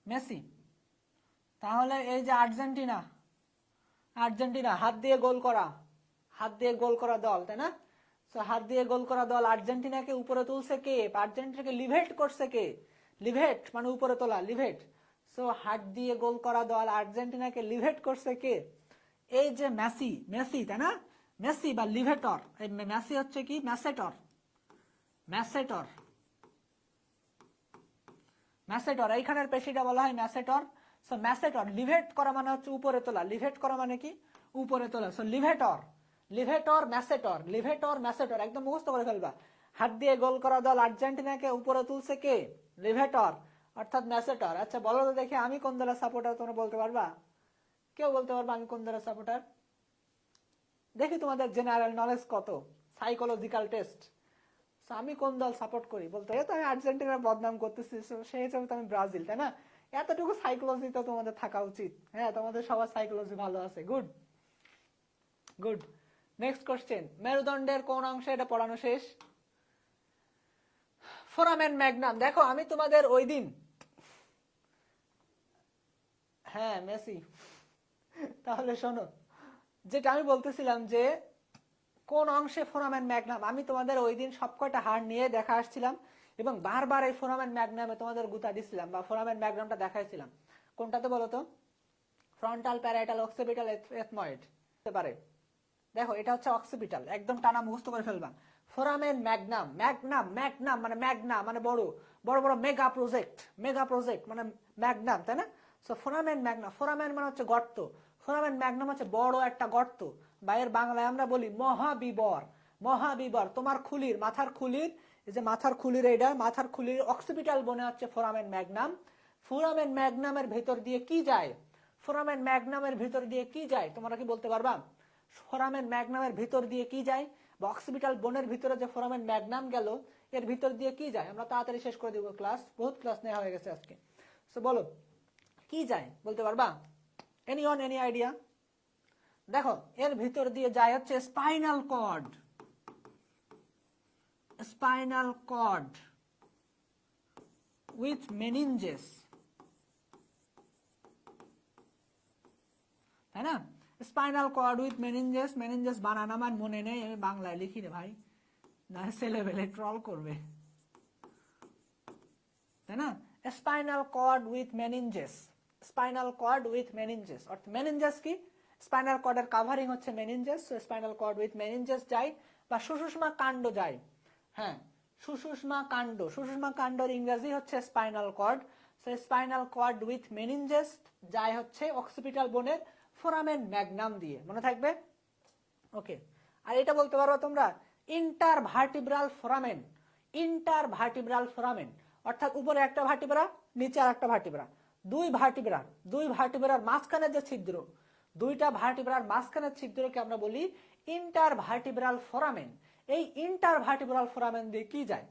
মেসি। তাহলে এই যে আর্জেন্টিনা, আর্জেন্টিনা হাত দিয়ে গোল করা, হাত দিয়ে গোল করা দল, তাই না? হাত দিয়ে গোল করা দল আর্জেন্টিনাকে উপরে তুলছে কে? আর্জেন্টিনাকে লিভেট করছে কে? লিভেট মানে উপরে তোলা, লিভেট। হাত দিয়ে গোল করা দল আর্জেন্টিনাকে লিভেট করছে কে? এই যে মেসি, মেসি, তাই না? মেসি বা লিভেটর, এই মেসি হচ্ছে কি? ম্যাসেটর, ম্যাসেটর, ম্যাসেটর, এইখানের পেশিটা বলা হয় ম্যাসেটর। ম্যাসেটর, লিভেট করা মানে হচ্ছে উপরে তোলা, লিভেট করা মানে কি? উপরে তোলা। লিভেটর, লিভেটর, ম্যাসেটর, লিভেটর, ম্যাসেটর, একদম মুখস্থ করে ফেলবা। হাত দিয়ে গোল করা দল আর্জেন্টিনাকে উপরে তুলছে কে? লিভেটর, অর্থাৎ ম্যাসেটর। আচ্ছা বলো তো দেখি আমি কোন দলের সাপোর্টার, তোমরা বলতে পারবা? কেউ বলতে পারবা আমি কোন দলের সাপোর্টার? দেখি তোমাদের জেনারেল নলেজ কত, সাইকোলজিক্যাল টেস্ট। আমি কোন দল সাপোর্ট করি বলতে, তো আমি আর্জেন্টিনার বদনাম করতেছি, সেই হিসাবে তো আমি ব্রাজিল, তাই না? এতটুকু সাইকোলজি তো তোমাদের থাকা উচিত। হ্যাঁ, তোমাদের সবার সাইকোলজি ভালো আছে, গুড, গুড। নেক্সট কোশ্চেন, মেরুদণ্ডের কোন অংশে, এটা পড়ানো শেষ। ফোরামেন ম্যাগনাম, দেখো আমি তোমাদের ওই দিন, হ্যাঁ মেসি, তাহলে শোনো যেটা আমি বলতেছিলাম যে কোন অংশে ফোরামেন ম্যাগনাম, আমি তোমাদের ওই দিন সবকটা হাড় নিয়ে দেখা আসছিলাম এবং বারবার এই ফোরামেন ম্যাগনামে তোমাদের গুতা দিছিলাম বা ফোরামেন ম্যাগনামটা দেখাইছিলাম। কোনটাতে বলো তো? ফ্রন্টাল, প্যারাইটাল, অক্সিপিটাল, এথময়েড হতে পারে। দেখো এটা হচ্ছে অক্সিপিটাল, একদম টানা মুখস্থ করে ফেলবা। ফোরামেন ম্যাগনাম, ম্যাগনাম, ম্যাগনাম মানে ম্যাগনা মানে বড়, বড় বড় মেগা প্রজেক্ট, মেগা প্রজেক্ট মানে ম্যাগনাম, তাই না? ফোরামেন ম্যাগনাম, ফোরামেন মানে হচ্ছে গর্ত, ফোরামেন ম্যাগনাম হচ্ছে বড় একটা গর্ত, বা এর বাংলায় আমরা বলি মহাবিবর। মহাবিবর, তোমার খুলির, মাথার খুলির, এই যে মাথার খুলির, এইটা মাথার খুলির অক্সিপিটাল বনে হচ্ছে ফোরামেন ম্যাগনাম। ফোরামেন ম্যাগনামের ভেতর দিয়ে কি যায়? ফোরামেন ম্যাগনামের ভিতর দিয়ে কি যায় তোমরা কি বলতে পারবা? ফোরামেন ম্যাগনামের ভিতর দিয়ে কি যায়, বা অক্সিপিটাল বোনের ভিতরে যে ফোরামেন ম্যাগনাম গেল, এর ভিতর দিয়ে কি যায়? আমরা তাড়াতাড়ি শেষ করে দিব ক্লাস, বহুত ক্লাস নেওয়া হয়ে গেছে আজকে। বলো কি যায় বলতে পারবা? Any on any idea? দেখো এর ভিতর দিয়ে যায় হচ্ছে spinal cord, spinal cord with meninges, তাই না? Spinal cord with meninges, meninges বানান আমার মনে নেই, আমি বাংলায় লিখি রে ভাই, না ছেলেবেলে ট্রল করবে, তাই না? Spinal cord with meninges, spinal cord with meninges, অর্থাৎ মেনিনজেস কি? স্পাইনাল কর্ডের কাভারিং হচ্ছে meninges, spinal cord with meninges যায়, বা সুষুম্না কাণ্ড যায়। হ্যাঁ, সুষুম্না কাণ্ড, সুষুম্না কাণ্ডের ইংরেজি হচ্ছে spinal cord. Spinal cord with meninges যায় হচ্ছে অক্সিপিটাল বোনের ফোরামেন ম্যাগনাম দিয়ে, মনে থাকবে? ওকে। আর এটা বলতে পারো তোমরা, inter vertebral foramen, inter vertebral foramen, অর্থাৎ উপরে একটা ভার্টিব্রা, নিচে আর একটা ভার্টিব্রা, দুই ভার্টিব্রা, দুই ভার্টিব্রার মাঝখানে যে ছিদ্র, দুইটা ভার্টিব্রার মাঝখানের ছিদ্রকে আমরা বলি ইন্টার ভার্টিব্রাল ফোরামেন। এই ইন্টার ভার্টিব্রাল ফোরামেন দিয়ে কি যায়?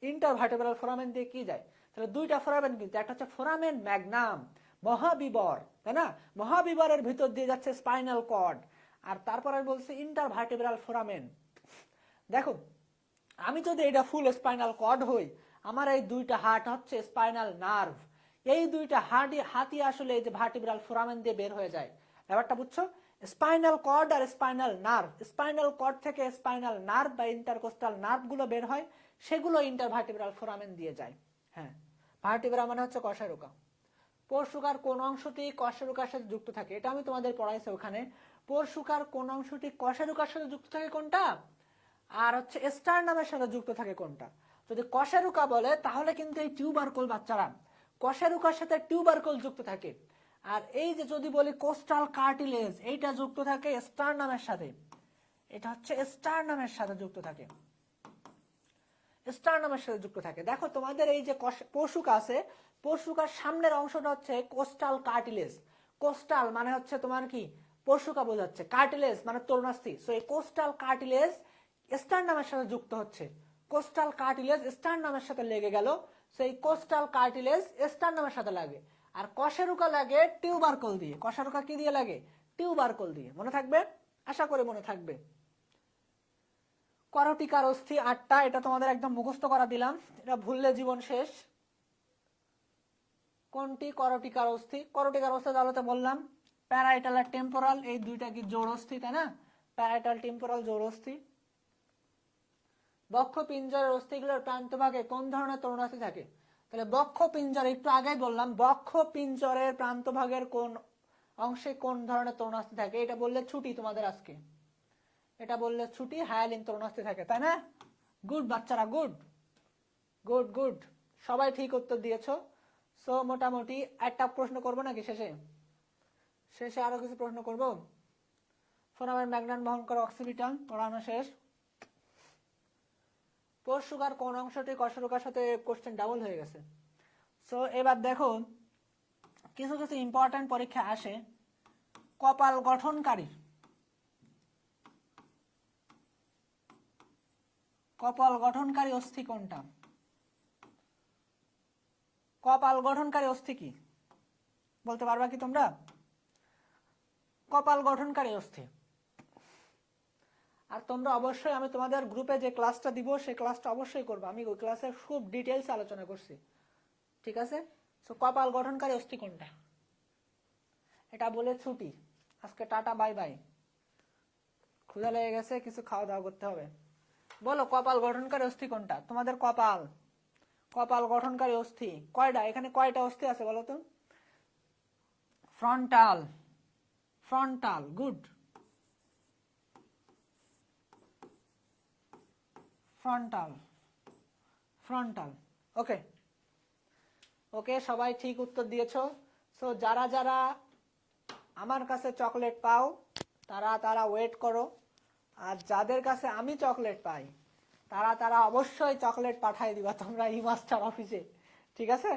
ইন্টার ভার্টিব্রাল ফোরামেন দিয়ে কি যায়? তাহলে দুইটা ফোরামেন, কিন্তু একটা হচ্ছে ফোরামেন ম্যাগনাম, মহাবিবর, তাই না? মহাবিবরের ভিতর দিয়ে যাচ্ছে স্পাইনাল কর্ড, আর তারপর আমি বলছি ইন্টার ভার্টিব্রাল ফোরামেন। দেখো আমি যদি এটা ফুল স্পাইনাল কর্ড হই, আমার এই দুইটা হাট হচ্ছে স্পাইনাল নার্ভ, এই দুইটা হাতই আসলে এই যে ভার্টিব্রাল ফোরামেন দিয়ে বের হয়ে যায়। ব্যাপারটা বুঝছো? স্পাইনাল কর্ড আর স্পাইনাল নার্ভ, স্পাইনাল কর্ড থেকে স্পাইনাল নার্ভ বা ইন্টারকোস্টাল নার্ভ গুলো বের হয়, সেগুলো ইন্টারভার্টিব্রাল ফোরামেন দিয়ে যায়। হ্যাঁ, ভার্টিব্রা মানে হচ্ছে কশেরুকা। পরশুকার কোন অংশটি কশেরুকার সাথে যুক্ত থাকে? এটা আমি তোমাদের পড়াইছি ওখানে। পরশুকার কোন অংশটি কশেরুকার সাথে যুক্ত থাকে কোনটা, আর হচ্ছে স্টারনামের সাথে যুক্ত থাকে কোনটা। যদি কশেরুকা বলে তাহলে কিন্তু এই টিউবারকল বাচ্চারা, কশেরুকার সাথে টিউবারকল যুক্ত থাকে। আর এই যে যদি বলি কোস্টাল কার্টিলেজ, এইটা যুক্ত থাকে স্টারনামের সাথে, এটা হচ্ছে স্টারনামের সাথে যুক্ত থাকে, স্টারনামের সাথে যুক্ত থাকে। দেখো তোমাদের এই যে পরশুকা আছে, পরশুকার সামনের অংশটা হচ্ছে কোস্টাল কার্টিলেজ। কোস্টাল মানে হচ্ছে তোমার কি পরশুকা বোঝাচ্ছে, কার্টিলেজ মানে তরুণাস্থি। সো এই কোস্টাল কার্টিলেজ স্টারনামের সাথে যুক্ত হচ্ছে, কোস্টাল কার্টিলেজ স্টারনামের সাথে লেগে গেল। সেই কোস্টাল কার্টিলেজ স্টারনামের সাথে লাগে। আর কশেরুকা লাগে টিউবারকল দিয়ে। কশেরুকা কি দিয়ে লাগে? টিউবারকল দিয়ে। মনে থাকবে? আশা করি মনে থাকবে। করটিকার অস্থি 8টা, এটা তোমাদের একদম মুখস্থ করা দিলাম, এটা ভুললে জীবন শেষ। কোনটি করটিকার অস্থি? করটিকার অস্থি তাহলে তো বললাম প্যারাইটাল আর টেম্পোরাল, এই দুইটা কি জোড় অস্থি, তাই না? প্যারাইটাল টেম্পোরাল জোড় অস্থি। বক্ষ পিঞ্জরের অস্থিগুলোর প্রান্তভাগে কোন ধরনের তরুণাস্থি থাকে? তাহলে বক্ষ পিঞ্জর, একটু আগেই বললাম বক্ষ পিঞ্জরের প্রান্তভাগের কোন অংশে কোন ধরনের তরুণাস্থি থাকে, এটা বললে ছুটি তোমাদের আজকে, এটা বললে ছুটি। হায়ালিন তরুণাস্থি থাকে, তাই না? গুড বাচ্চারা, গুড গুড গুড, সবাই ঠিক উত্তর দিয়েছো। সো মোটামুটি একটা প্রশ্ন করবো নাকি শেষে? শেষে আরো কিছু প্রশ্ন করব। ফোরামের ম্যাগনান বহন করে অক্সিপিটাল পড়ানো শেষ। পরশুকার কোন অংশটি কশেরুকার সাথে কোশ্চেন ডাবল হয়ে গেছে। সো এবার দেখো কিছু কিছু ইম্পর্টেন্ট পরীক্ষা আসে। কপাল গঠনকারী, কপাল গঠনকারী অস্থি কোনটা? কপাল গঠনকারী অস্থি কি বলতে পারবা কি তোমরা? কপাল গঠনকারী অস্থি। আর তোমরা অবশ্যই, আমি তোমাদের গ্রুপে যে ক্লাসটা দিব সেই ক্লাসটা অবশ্যই করবো, আমি ওই ক্লাসে খুব ডিটেইলস আলোচনা করছি, ঠিক আছে? সো কপাল গঠনকারী অস্থি কোনটা? এটা বলে ছুটি আজকে, টাটা বাই বাই। ক্ষুধা লেগে গেছে, কিছু খাওয়া দাওয়া করতে হবে। বলো কপাল গঠনকারী অস্থি কোনটা? তোমাদের কপাল, কপাল গঠনকারী অস্থি কয়টা? এখানে কয়টা অস্থি আছে বলো তো? Frontal, frontal, good, frontal, frontal. Okay okay, সবাই ঠিক উত্তর দিয়েছো। সো যারা যারা আমার কাছে চকলেট পাও তারা তারা ওয়েট করো, আর যাদের কাছে আমি চকলেট পাই তারা তারা অবশ্যই চকলেট পাঠাই দিবা তোমরা ই মাস্টার অফিসে, ঠিক আছে?